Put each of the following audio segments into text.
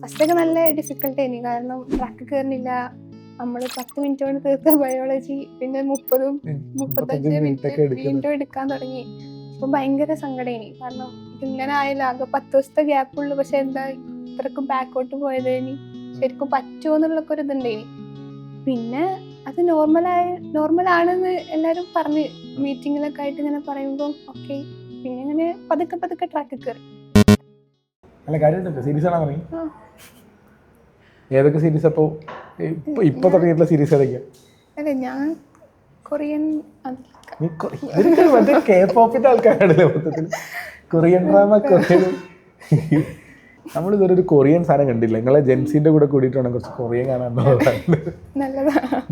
ഫസ്റ്റൊക്കെ നല്ല ഡിഫിക്കൽട്ട് ആയിരുന്നു. കാരണം ട്രാക്ക് കയറുന്നില്ല. നമ്മൾ 10 മിനിറ്റ് കൊണ്ട് തീർത്ത ബയോളജി പിന്നെ 35 മിനിറ്റ് വീണ്ടും എടുക്കാൻ തുടങ്ങി. അപ്പം ഭയങ്കര സങ്കടമായി. കാരണം ഇതിങ്ങനെ ആയാലും ആകെ 10 ദിവസത്തെ ഗ്യാപ്പുള്ളൂ. പക്ഷെ എന്താ ഇത്രക്കും ബാക്കോട്ട് പോയത്, ഇനി ശരിക്കും പറ്റുമോ എന്നുള്ളൊക്കെ ഒരു ഇതുണ്ടായിനി. പിന്നെ അത് നോർമലാണെന്ന് എല്ലാവരും പറഞ്ഞ് മീറ്റിങ്ങിലൊക്കെ ആയിട്ട് ഇങ്ങനെ പറയുമ്പോൾ ഓക്കെ. പിന്നെ ഇങ്ങനെ പതുക്കെ ട്രാക്ക് കയറി. അല്ല കാര്യമായിട്ടൊക്കെ സീരീസ് ആണോ തുടങ്ങി? ഏതൊക്കെ സീരീസ്? അപ്പോൾ ഇപ്പൊ തുടങ്ങിയിട്ടുള്ള സീരീസ് ഏതൊക്കെയാ? അല്ല ഞാൻ കൊറിയൻ മറ്റേ K-pop ആൾക്കാരാണല്ലേ മൊത്തത്തിൽ. Korean drama, Korean. നമ്മളിതൊരു കൊറിയൻ സാധനം കണ്ടില്ല. നിങ്ങളെ ജെൻസിന്റെ കൂടെ കൂടിയിട്ടാണ് കുറച്ച് കൊറിയൻ കാണാൻ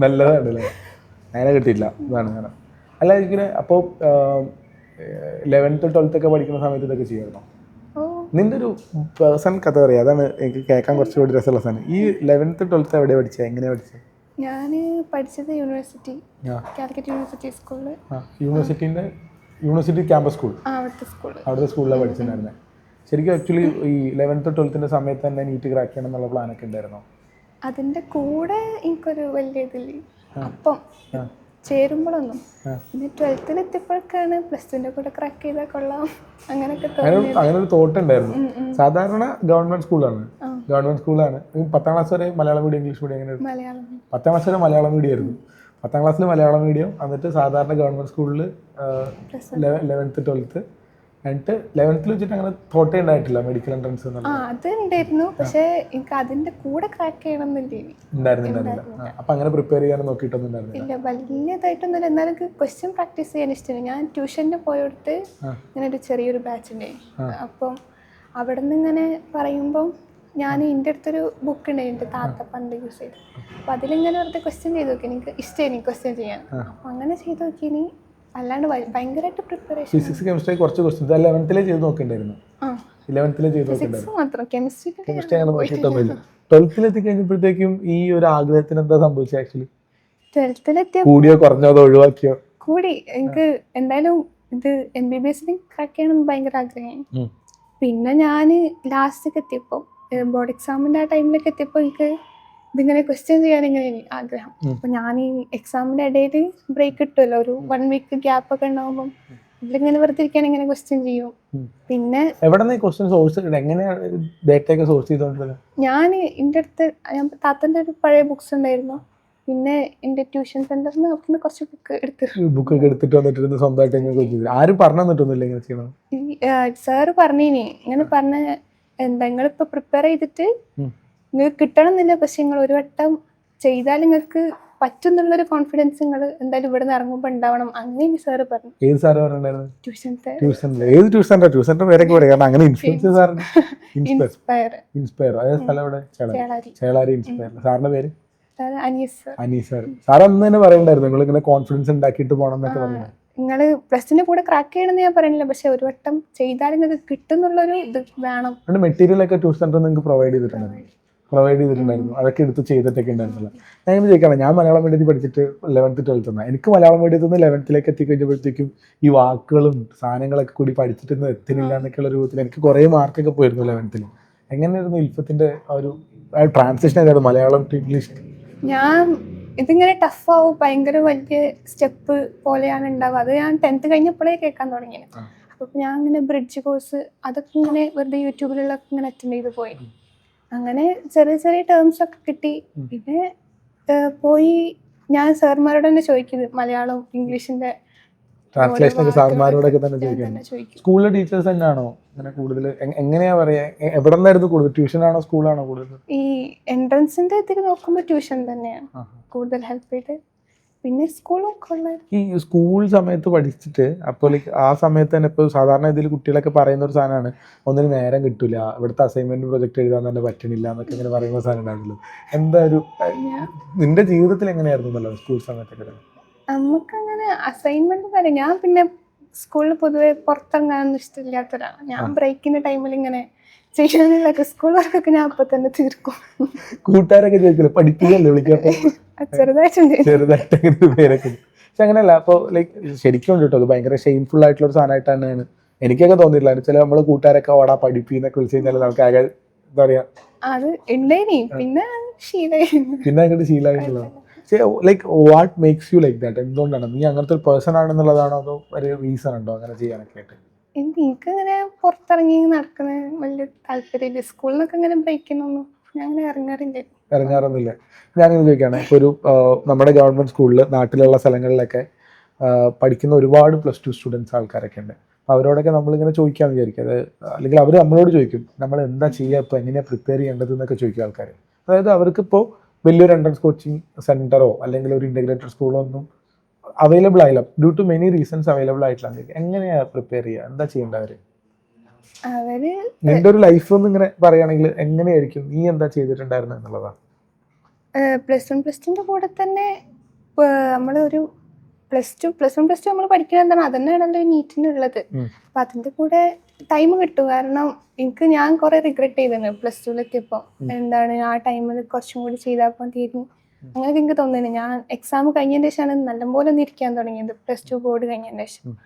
നല്ലതാണല്ലേ. അങ്ങനെ കിട്ടിയില്ല. ഇതാണ് കാരണം. അല്ല ഇങ്ങനെ അപ്പോൾ 11th 12th ഒക്കെ പഠിക്കുന്ന സമയത്ത് ഇതൊക്കെ ചെയ്യാറുണ്ടോ? നിന്റെ ഒരു പേഴ്സൺ കഥ പറയാം. അതാണ് എനിക്ക് കേൾക്കാൻ കുറച്ചുകൂടി രസമുള്ള സാധനം. ഈ 11th 12th എവിടെയാണ് പഠിച്ചത്? എങ്ങനെയാണ് പഠിച്ചത്? ഞാൻ പഠിച്ചത് യൂണിവേഴ്സിറ്റി, കാലിക്കറ്റ് യൂണിവേഴ്സിറ്റി സ്കൂളിൽ. യൂണിവേഴ്സിറ്റി ക്യാമ്പസ് സ്കൂൾ, അവിടുത്തെ സ്കൂളിലാണ് പഠിച്ചിട്ടുണ്ടായിരുന്നത്. ശരിക്കും ആക്ച്വലി ഈ 11th 12th സമയത്ത് തന്നെ നീറ്റ് ക്രാക്ക് ചെയ്യണം എന്നുള്ള പ്ലാനൊക്കെ ഉണ്ടായിരുന്നോ? അതിൻ്റെ കൂടെ എനിക്കൊരു വലിയ ഇതില്ല അപ്പം ചേരുമ്പോഴൊന്നും. പിന്നെ 12th എത്തിയപ്പോഴൊക്കെയാണ് +2ൻ്റെ കൂടെ ക്രാക്ക് ചെയ്താൽ കൊള്ളാം അങ്ങനെയൊക്കെ തോന്നി. അങ്ങനെ ഒരു തോട്ട് ഉണ്ടായിരുന്നു. സാധാരണ ഗവൺമെന്റ് സ്കൂളാണ്. 10ാം ക്ലാസ് വരെ മലയാളം മീഡിയം, ഇംഗ്ലീഷ് മീഡിയം അങ്ങനെ. 10ാം ക്ലാസ് വരെ മലയാളം മീഡിയം ആയിരുന്നു. 10ാം ക്ലാസ്സിൽ മലയാളം മീഡിയം, എന്നിട്ട് സാധാരണ ഗവൺമെന്റ് സ്കൂളിൽ 11th 12th. എന്നിട്ട് 11th വെച്ചിട്ട് അങ്ങനെ തോട്ടേ ഉണ്ടായിട്ടില്ല മെഡിക്കൽ എൻട്രൻസ് അത് ഉണ്ടായിരുന്നു. പക്ഷേ എനിക്ക് അതിന്റെ കൂടെ ക്രാക്ക് ചെയ്യണം ഉണ്ടായിരുന്നില്ല. അപ്പൊ അങ്ങനെ പ്രിപ്പയർ ചെയ്യാൻ നോക്കിയിട്ടൊന്നും ഉണ്ടായിരുന്നില്ല. വലിയതായിട്ടൊന്നും. എന്നാലും ക്വസ്റ്റ്യൻ പ്രാക്ടീസ് ചെയ്യാൻ ഇഷ്ടമാണ്. ഞാൻ ട്യൂഷന് പോയെടുത്ത് ഇങ്ങനെ ഒരു ചെറിയൊരു ബാച്ച് ഉണ്ടായിരുന്നു. അപ്പം അവിടെ നിന്ന് ഇങ്ങനെ പറയുമ്പം ഞാൻ എൻ്റെ അടുത്തൊരു ബുക്ക് ഉണ്ടായി, എൻ്റെ താത്ത പണ്ട് യൂസ് ചെയ്ത്. അപ്പം അതിലിങ്ങനെ വെറുതെ ക്വസ്റ്റ്യൻ ചെയ്ത് നോക്കി. എനിക്ക് ഇഷ്ടമായി ക്വസ്റ്റ്യൻ ചെയ്യാൻ. അപ്പം അങ്ങനെ ചെയ്ത് നോക്കി. അല്ലാണ്ട് ഭയങ്കരമായിട്ട് പ്രിപ്പറേഷൻ. ഫിസിക്സ് കെമിസ്ട്രി കുറച്ച് ക്വസ്റ്റ്യൻസ് 11th ചെയ്ത് നോക്കിണ്ടായിരുന്നു. 11th ചെയ്ത് നോക്കിണ്ടായിരുന്നു. കെമിസ്ട്രി അങ്ങനെ നോക്കിയിട്ടൊന്നുമില്ല. 12th എത്തിക്കഴിഞ്ഞപ്പോഴത്തേക്കും ഈ ഒരു ആഗ്രഹത്തിന് എന്താ സംഭവിച്ചത്? ആക്ച്വലി 12th കൂടിയോ കുറഞ്ഞോ അതോ ഒഴിവാക്കിയോ? കൂടി. എനിക്ക് എന്തായാലും ഇത് MBBS ക്രാക്ക് ചെയ്യണം ഭയങ്കര ആഗ്രഹമായി. പിന്നെ ഞാൻ ലാസ്റ്റൊക്കെ എത്തിയപ്പോൾ ബോർഡ് എക്സാമിൻ്റെ ആ ടൈമിലൊക്കെ എത്തിയപ്പോൾ എനിക്ക് ഇതിങ്ങനെ ക്വസ്റ്റ്യൻ ചെയ്യാൻ ഇങ്ങനെ ആഗ്രഹം. അപ്പോൾ ഞാൻ ഈ എക്സാമിൻ്റെ ഇടയിൽ ബ്രേക്ക് കിട്ടുമല്ലോ, ഒരു 1 വീക്ക് ഗ്യാപ്പ് ഒക്കെ ഉണ്ടാകുമ്പം ഇതിലിങ്ങനെ വെറുതെ ഇരിക്കാൻ ഇങ്ങനെ ക്വസ്റ്റ്യൻ ചെയ്യും. പിന്നെ ഞാൻ എൻ്റെ അടുത്ത് താത്തൻ്റെ ഒരു പഴയ ബുക്സ് ഉണ്ടായിരുന്നു. പിന്നെ എൻ്റെ ട്യൂഷൻ സെന്ററിൽ നിന്ന് കുറച്ച് ബുക്കൊക്കെ എടുത്തിട്ട് വന്നിട്ട് സ്വന്തമായിട്ട് ആരും പറഞ്ഞു തന്നിട്ടൊന്നുമില്ല ഇങ്ങനെ ചെയ്യണം. സാറ് പറഞ്ഞിനി ഇങ്ങനെ പറഞ്ഞ എന്താ നിങ്ങളിപ്പോൾ പ്രിപ്പയർ ചെയ്തിട്ട് നിങ്ങൾക്ക് കിട്ടണം എന്നില്ല, പക്ഷെ നിങ്ങൾ ഒരു വട്ടം ചെയ്താൽ നിങ്ങൾക്ക് പറ്റും എന്നുള്ളൊരു കോൺഫിഡൻസ് നിങ്ങൾ എന്തായാലും ഇവിടെ നിന്ന് ഇറങ്ങുമ്പോൾ ഉണ്ടാവണം. അങ്ങനെ സാറ് പറഞ്ഞു. ഏത് സാറ് പറഞ്ഞിട്ടുണ്ടായിരുന്നു? Tuition inspire. അതായത് സ്ഥലം എവിടെ? ചേളാരി ഇൻസ്പയർ. സാറിന്റെ പേര് അനീസ് സാർ. സാർ അന്ന് തന്നെ പറയണ്ടായിരുന്നു നിങ്ങൾ ഇങ്ങനെ കോൺഫിഡൻസ് ഉണ്ടാക്കിയിട്ട് പോകണം എന്നൊക്കെ പറഞ്ഞു. നിങ്ങൾ +2 കൂടെ ക്രാക്ക് ചെയ്യണമെന്ന് ഞാൻ പറയുന്നില്ല, പക്ഷെ ഒരു വട്ടം ചെയ്താൽ നിങ്ങൾക്ക് കിട്ടുന്നുള്ളൊരു ഇത് വേണം. മെറ്റീരിയൽ ഒക്കെ ട്യൂഷൻ സെന്റർ നിങ്ങൾക്ക് പ്രൊവൈഡ് ചെയ്തിട്ടുണ്ടായിരുന്നു. അതൊക്കെ എടുത്ത് ചെയ്തിട്ടൊക്കെ ഉണ്ടായിരുന്നില്ല. ഞാൻ ഇങ്ങനെ ചോദിക്കണം, ഞാൻ മലയാളം മീഡിയത്തിൽ പഠിച്ചിട്ട് 11th 12th എനിക്ക് മലയാളം മീഡിയത്തിൽ നിന്ന് 11th എത്തിക്കഴിഞ്ഞപ്പോഴത്തേക്കും ഈ വാക്കുകളും സാധനങ്ങളൊക്കെ കൂടി പഠിച്ചിട്ടൊന്നും എത്തുന്നില്ല എന്നൊക്കെയുള്ള രൂപത്തിൽ എനിക്ക് കുറേ മാർക്കൊക്കെ പോയിരുന്നു 11th. എങ്ങനെയായിരുന്നു ഇൽഫത്തിന്റെ ആ ഒരു ട്രാൻസിഷൻ ഏതായിരുന്നു മലയാളം ടു ഇംഗ്ലീഷ്? ഞാൻ ഇതിങ്ങനെ ടഫാവും, ഭയങ്കര വലിയ സ്റ്റെപ്പ് പോലെയാണ് ഉണ്ടാവുക. അത് ഞാൻ 10th കഴിഞ്ഞപ്പോഴേ കേൾക്കാൻ തുടങ്ങിയത്. അപ്പോൾ ഞാൻ ഇങ്ങനെ ബ്രിഡ്ജ് കോഴ്സ് അതൊക്കെ ഇങ്ങനെ വെറുതെ യൂട്യൂബിലുള്ള ഇങ്ങനെ അറ്റൻഡ് ചെയ്ത് പോയി. അങ്ങനെ ചെറിയ ചെറിയ ടേംസ് ഒക്കെ കിട്ടി. പിന്നെ പോയി ഞാൻ സാർമാരോട് തന്നെ ചോദിക്കുന്നത് മലയാളം ഇംഗ്ലീഷിന്റെ ട്രാൻസ്ലേഷൻ ഒക്കെ സാർമാരോടൊക്കെ തന്നെ ചോദിക്കും. സ്കൂളിലെ ടീച്ചേഴ്സ് തന്നെയാണോ അങ്ങനെ കൂടുതൽ? എങ്ങനെയാ പറയാ, എവിടെ നിന്നായിരുന്നു കൂടുതൽ? ട്യൂഷൻ ആണോ സ്കൂളാണോ കൂടുതൽ? ഈ എൻട്രൻസിന്റെ ഇതിൽ നോക്കുമ്പോൾ ട്യൂഷൻ തന്നെയാണ് കൂടുതൽ ഹെൽപ്പ് ചെയ്ത്. പിന്നെ സ്കൂളൊക്കെ ഈ സ്കൂൾ സമയത്ത് പഠിച്ചിട്ട് അപ്പോൾ ആ സമയത്ത് തന്നെ ഇപ്പോൾ സാധാരണ ഇതിൽ കുട്ടികളൊക്കെ പറയുന്ന ഒരു സാധനമാണ്, ഒന്നിനും നേരം കിട്ടില്ല, ഇവിടുത്തെ അസൈൻമെന്റ് പ്രൊജക്ട് എഴുതാൻ തന്നെ പറ്റണില്ല എന്നൊക്കെ ഇങ്ങനെ പറയുന്ന സാധനം ഉണ്ടായിരുന്നല്ലോ. എന്താ ഒരു നിന്റെ ജീവിതത്തിൽ എങ്ങനെയായിരുന്നു സ്കൂൾ സമയത്തൊക്കെ? നമുക്കങ്ങനെ അസൈൻമെന്റ് കാര്യം ഞാൻ പിന്നെ സ്കൂളിൽ പൊതുവെ പുറത്തിറങ്ങാനൊന്നും ഇഷ്ടമില്ലാത്തവരാണ്. ഞാൻ ബ്രേക്കിന്റെ ടൈമിൽ ഇങ്ങനെ ചെയ്യാനുള്ളൊക്കെ സ്കൂൾ വർക്കൊക്കെ ഞാൻ അപ്പൊ തന്നെ തീർക്കും. കൂട്ടുകാരൊക്കെ ചോദിക്കില്ല പഠിപ്പിക്കല്ലേ വിളിക്കാപ്പോ? ചെറുതായിട്ട് പേരൊക്കെ. പക്ഷെ അങ്ങനെയല്ല. അപ്പോൾ ലൈക്ക് ശരിക്കും ഉണ്ട് കേട്ടോ, അത് ഭയങ്കര ഷെയിംഫുൾ ആയിട്ടുള്ള ഒരു സാധനമായിട്ടാണ് എനിക്കൊക്കെ തോന്നിയിട്ടില്ല. ചില നമ്മള് കൂട്ടുകാരൊക്കെ ഓടാ പഠിപ്പിന്നൊക്കെ വിളിച്ചു കഴിഞ്ഞാൽ നമുക്ക് ആകെ എന്താ പറയാ അത് ഉണ്ടായിനി പിന്നെ ശീലമായി. പിന്നെ അങ്ങോട്ട് ശീലമായിട്ടുള്ളതാണ്. Like what makes you like that? എന്തുകൊണ്ടാണ് നീ അങ്ങനത്തെ ഒരു പേഴ്സൺ ആണെന്നുള്ളതാണോ അതോ ഒരു റീസൺ ഉണ്ടോ അങ്ങനെ ചെയ്യാനൊക്കെ ആയിട്ട്? എനിക്കങ്ങനെ പുറത്തിറങ്ങി നടക്കുന്ന വലിയ താല്പര്യമില്ല. സ്കൂളിൽ നിന്നൊക്കെ ഇങ്ങനെ ബ്രേക്കിനൊന്നും ഞാൻ അങ്ങനെ ഇറങ്ങാറില്ല. ഇറങ്ങാറൊന്നുമില്ല. ഞാനിങ്ങനെ ചോദിക്കുകയാണ്, ഇപ്പോൾ ഒരു നമ്മുടെ ഗവൺമെൻറ് സ്കൂളിൽ നാട്ടിലുള്ള സ്ഥലങ്ങളിലൊക്കെ പഠിക്കുന്ന ഒരുപാട് +2 സ്റ്റുഡൻസ് ആൾക്കാരൊക്കെ ഉണ്ട്. അപ്പോൾ അവരോടൊക്കെ നമ്മളിങ്ങനെ ചോദിക്കാമെന്ന് വിചാരിക്കും, അത് അല്ലെങ്കിൽ അവർ നമ്മളോട് ചോദിക്കും നമ്മൾ എന്താ ചെയ്യുക, ഇപ്പോൾ എങ്ങനെയാണ് പ്രിപ്പയർ ചെയ്യേണ്ടത് എന്നൊക്കെ ചോദിക്കും ആൾക്കാർ. അതായത് അവർക്കിപ്പോൾ വലിയൊരു എൻട്രൻസ് കോച്ചിങ് സെൻറ്ററോ അല്ലെങ്കിൽ ഒരു ഇൻ്റഗ്രേറ്റഡ് സ്കൂളോ ഒന്നും അവൈലബിൾ ആയില്ല, due to many reasons available ആയിട്ടില്ല. എങ്ങനെയാണ് പ്രിപ്പയർ ചെയ്യുക, എന്താ ചെയ്യേണ്ടവർ? അവര് നിന്റെ ഒരു ലൈഫ് ഒന്ന് ഇങ്ങനെ പറയുകയാണെങ്കിൽ എങ്ങനെയായിരിക്കും, നീ എന്താ ചെയ്തിട്ടുണ്ടായിരുന്നത് എന്നുള്ളതാണ്. +1 കൂടെ തന്നെ നമ്മളൊരു +1 നമ്മൾ പഠിക്കുന്നത് എന്താണ്, അതന്നെയാണല്ലോ നീറ്റിനുള്ളത്. അപ്പം അതിൻ്റെ കൂടെ ടൈം കിട്ടും. കാരണം ഞാൻ കുറേ റിഗ്രറ്റ് ചെയ്തിരുന്നു +2-ലെത്തിയപ്പോൾ. എന്താണ് ആ ടൈമിൽ കുറച്ചും കൂടി ചെയ്താൽ തീരും അങ്ങനെയൊക്കെ എനിക്ക് തോന്നുന്നു. ഞാൻ എക്സാം കഴിഞ്ഞതിന് ശേഷമാണ് നല്ലപോലെ ഒന്ന് ഇരിക്കാൻ തുടങ്ങിയത്, +2 ബോർഡ് കഴിഞ്ഞതിന് ശേഷം.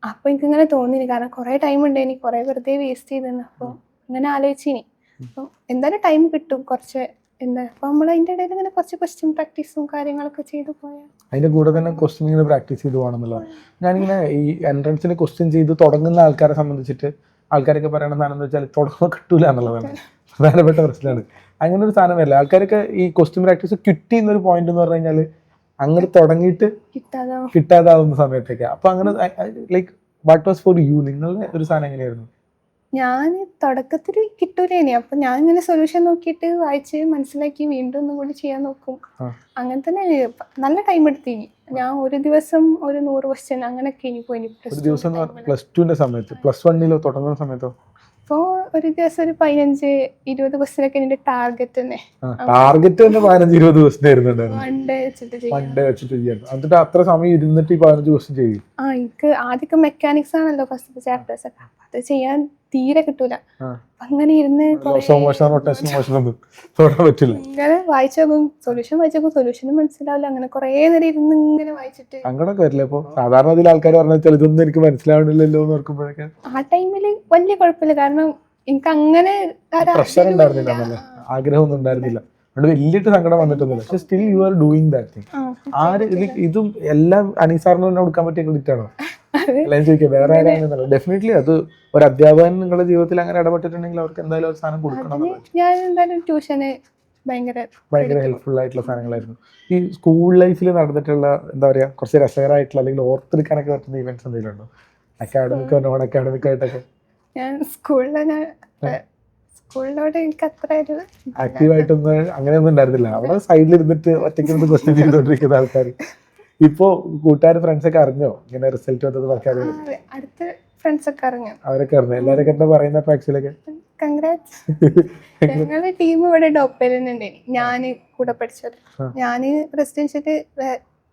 അപ്പോൾ എനിക്കിങ്ങനെ തോന്നിയില്ല, കാരണം കുറേ ടൈം ഉണ്ടായിനി, കുറേ വെറുതെ വേസ്റ്റ് ചെയ്തിരുന്നു. അപ്പോൾ അങ്ങനെ ആലോചിച്ചിനി, അപ്പം എന്തായാലും ടൈം കിട്ടും കുറച്ച്. അപ്പോൾ നമ്മൾ അതിൻ്റെ ഇടയിൽ ഇങ്ങനെ കുറച്ച് ക്വസ്റ്റ്യൻ പ്രാക്ടീസും കാര്യങ്ങളൊക്കെ ചെയ്തു പോയാൽ അതിൻ്റെ കൂടെ തന്നെ ക്വസ്റ്റ്യൻ ഇങ്ങനെ പ്രാക്ടീസ് ചെയ്ത് പോകണമെന്നുള്ളതാണ്. ഞാനിങ്ങനെ ഈ എൻട്രൻസിന് ക്വസ്റ്റ്യൻ ചെയ്ത് തുടങ്ങുന്ന ആൾക്കാരെ സംബന്ധിച്ചിട്ട് ആൾക്കാരൊക്കെ പറയുന്ന സാധനം എന്ന് വെച്ചാൽ തുടങ്ങുമ്പോൾ കിട്ടൂല എന്നുള്ളതാണ് പ്രധാനപ്പെട്ട പ്രശ്നമാണ്. അങ്ങനെ ഒരു സാധനമല്ല, ആൾക്കാരൊക്കെ ഈ ക്വസ്റ്റ്യൻ പ്രാക്ടീസ് ക്വിറ്റ് ചെയ്യുന്ന ഒരു പോയിന്റ് എന്ന് പറഞ്ഞു കഴിഞ്ഞാൽ അങ്ങനെ തുടങ്ങിയിട്ട് കിട്ടാതാവുന്ന സമയത്തൊക്കെ. അപ്പോൾ അങ്ങനെ like what was for you, നിങ്ങളുടെ ഒരു സാധനം എങ്ങനെയായിരുന്നു? ഞാൻ തുടക്കത്തിൽ കിട്ടൂലേനി, അപ്പം ഞാൻ ഇങ്ങനെ സൊല്യൂഷൻ നോക്കിയിട്ട് വായിച്ച് മനസ്സിലാക്കി വീണ്ടും ഒന്നും കൂടി ചെയ്യാൻ നോക്കും. അങ്ങനെ തന്നെ നല്ല ടൈം എടുത്തിനി. ഞാൻ ഒരു ദിവസം ഒരു 100 ക്വസ്റ്റ്യൻ അങ്ങനെയൊക്കെ ഇനി പോയി. ഒരു ദിവസം +2ന്റെ സമയത്ത്, +1 തുടങ്ങുന്ന സമയത്തോ? അപ്പോൾ ഒരു ദിവസം ഒരു 15-20 ക്വസ്റ്റ്യനൊക്കെ എൻ്റെ ടാർഗറ്റ് തന്നെ. ടാർഗറ്റ് തന്നെ 15-20 ക്വസ്റ്റ്യൻ ആയിരുന്നു വൺഡേ വെച്ചിട്ട് ചെയ്യാൻ. എന്നിട്ട് അത്ര സമയം ഇരുന്നിട്ട് 15 ക്വസ്റ്റ്യൻ ചെയ്യും. എനിക്ക് ആദ്യമൊക്കെ മെക്കാനിക്സ് ആണല്ലോ ഫസ്റ്റ് ചാപ്റ്റേഴ്സ് ഒക്കെ, അത് ചെയ്യാൻ തീരെ കിട്ടൂല. അങ്ങനെ ഇരുന്ന് ഇങ്ങനെ വായിച്ചോക്കും, സൊല്യൂഷനും മനസ്സിലാവില്ല. അങ്ങനെ കുറെ നേരം ഇരുന്ന് ഇങ്ങനെ വായിച്ചിട്ട് അങ്ങനൊക്കെ വരില്ല. ഇപ്പൊ സാധാരണ ഇതിൽ ആൾക്കാർ പറഞ്ഞാൽ ഇതൊന്നും എനിക്ക് മനസ്സിലാവണില്ലല്ലോ എന്ന് ഓർക്കുമ്പോഴൊക്കെ ആ ടൈമിൽ വലിയ കുഴപ്പമില്ല, കാരണം എനിക്ക് അങ്ങനെ പ്രഷർ ഉണ്ടായിരുന്നില്ല, ആഗ്രഹമൊന്നും ഉണ്ടായിരുന്നില്ല, അതുകൊണ്ട് വലിയിട്ട് സങ്കടം വന്നിട്ടൊന്നുമില്ല. പക്ഷെ still you are doing that thing. ആര് ഇതും എല്ലാം അനീസാറിന് തന്നെ കൊടുക്കാൻ പറ്റിയ ക്രെഡിറ്റ് ആണോ? എല്ലാം ചോദിക്കാം, വേറെ ആരാണെന്നല്ല. ഡെഫിനറ്റ്ലി അത് ഒരു അധ്യാപകൻ നിങ്ങളുടെ ജീവിതത്തിൽ അങ്ങനെ ഇടപെട്ടിട്ടുണ്ടെങ്കിൽ അവർക്ക് എന്തായാലും ഒരു സാധനം കൊടുക്കണം. ഞാൻ എന്തായാലും ട്യൂഷന് ഭയങ്കര ഹെൽപ്ഫുൾ ആയിട്ടുള്ള സാധനങ്ങളായിരുന്നു. ഈ സ്കൂൾ ലൈഫിൽ നടന്നിട്ടുള്ള എന്താ പറയുക കുറച്ച് രസകരമായിട്ടുള്ള അല്ലെങ്കിൽ ഓർത്തെടുക്കാനൊക്കെ പറ്റുന്ന ഇവന്റ്സ് എന്തെങ്കിലും ഉണ്ടോ, അക്കാഡമിക്കോ നോൺ അക്കാഡമിക് ആയിട്ടൊക്കെ? ഞാൻ സ്കൂളിലോട് എനിക്ക് അത്ര ഒരു ആക്റ്റീവായിട്ടൊന്നും അങ്ങനെയൊന്നും ഉണ്ടായിരുന്നില്ല. അവിടെ സൈഡിൽ ഇരുന്നിട്ട് ഒറ്റയ്ക്ക് ക്വസ്റ്റ്യൻ ചെയ്തുകൊണ്ടിരിക്കുന്ന ആൾക്കാർ. ഇപ്പോ കൂട്ടുകാർ ഫ്രണ്ട്സൊക്കെ അറിഞ്ഞോ ഇങ്ങനെ റിസൾട്ട് വന്നത്? അടുത്ത ഫ്രണ്ട്സ് ഒക്കെ അറിഞ്ഞു, അവരൊക്കെ അറിഞ്ഞു. എല്ലാവരൊക്കെ എന്താ പറയുന്ന ആക്ച്വലൊക്കെ? കൺഗ്രാറ്റ്സ്. ഞങ്ങളുടെ ടീം ഇവിടെ ഡോപ്പലുണ്ടായിനി, ഞാൻ കൂടെ പഠിച്ചത്. ഞാൻ റെസിഡൻഷ്യല്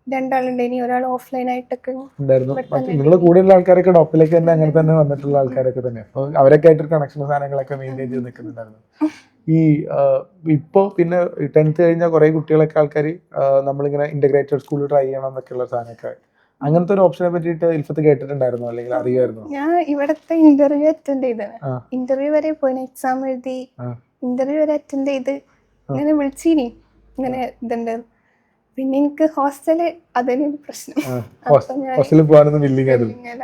2 ആളുണ്ടായിനി, ഒരാൾ ഓഫ്ലൈൻ ആയിട്ടൊക്കെ ഉണ്ടായിരുന്നു. നിങ്ങളുടെ കൂടെയുള്ള ആൾക്കാരൊക്കെ ഡോപ്പിലേക്ക് തന്നെ അങ്ങനെ തന്നെ വന്നിട്ടുള്ള ആൾക്കാരൊക്കെ തന്നെ, അപ്പോൾ അവരൊക്കെ ആയിട്ടൊരു കണക്ഷൻ സാധനങ്ങളൊക്കെ മെയിൻറ്റെയിൻ ചെയ്ത് നിൽക്കുന്നുണ്ടായിരുന്നു. ഈ ഇപ്പോൾ പിന്നെ 10th കഴിഞ്ഞാൽ കുറേ കുട്ടികളൊക്കെ ആൾക്കാർ നമ്മളിങ്ങനെ ഇൻ്റഗ്രേറ്റഡ് സ്കൂളിൽ ട്രൈ ചെയ്യണം എന്നൊക്കെയുള്ള സാധനമൊക്കെ, അങ്ങനത്തെ ഒരു ഓപ്ഷനെ പറ്റിയിട്ട് ഇൽഫത്ത് കേട്ടിട്ടുണ്ടായിരുന്നു അല്ലെങ്കിൽ അറിയായിരുന്നു? ഞാൻ ഇവിടുത്തെ ഇന്റർവ്യൂ അറ്റൻഡ് ചെയ്തത്, ഇന്റർവ്യൂ വരെ പോയി, എക്സാം എഴുതി, ഇന്റർവ്യൂ വരെ അറ്റൻഡ് ചെയ്ത് ഇങ്ങനെ വിളിച്ചിനി ഇങ്ങനെ ഇതുണ്ട്. പിന്നെ എനിക്ക് ഹോസ്റ്റല് അതിനൊരു പ്രശ്നം,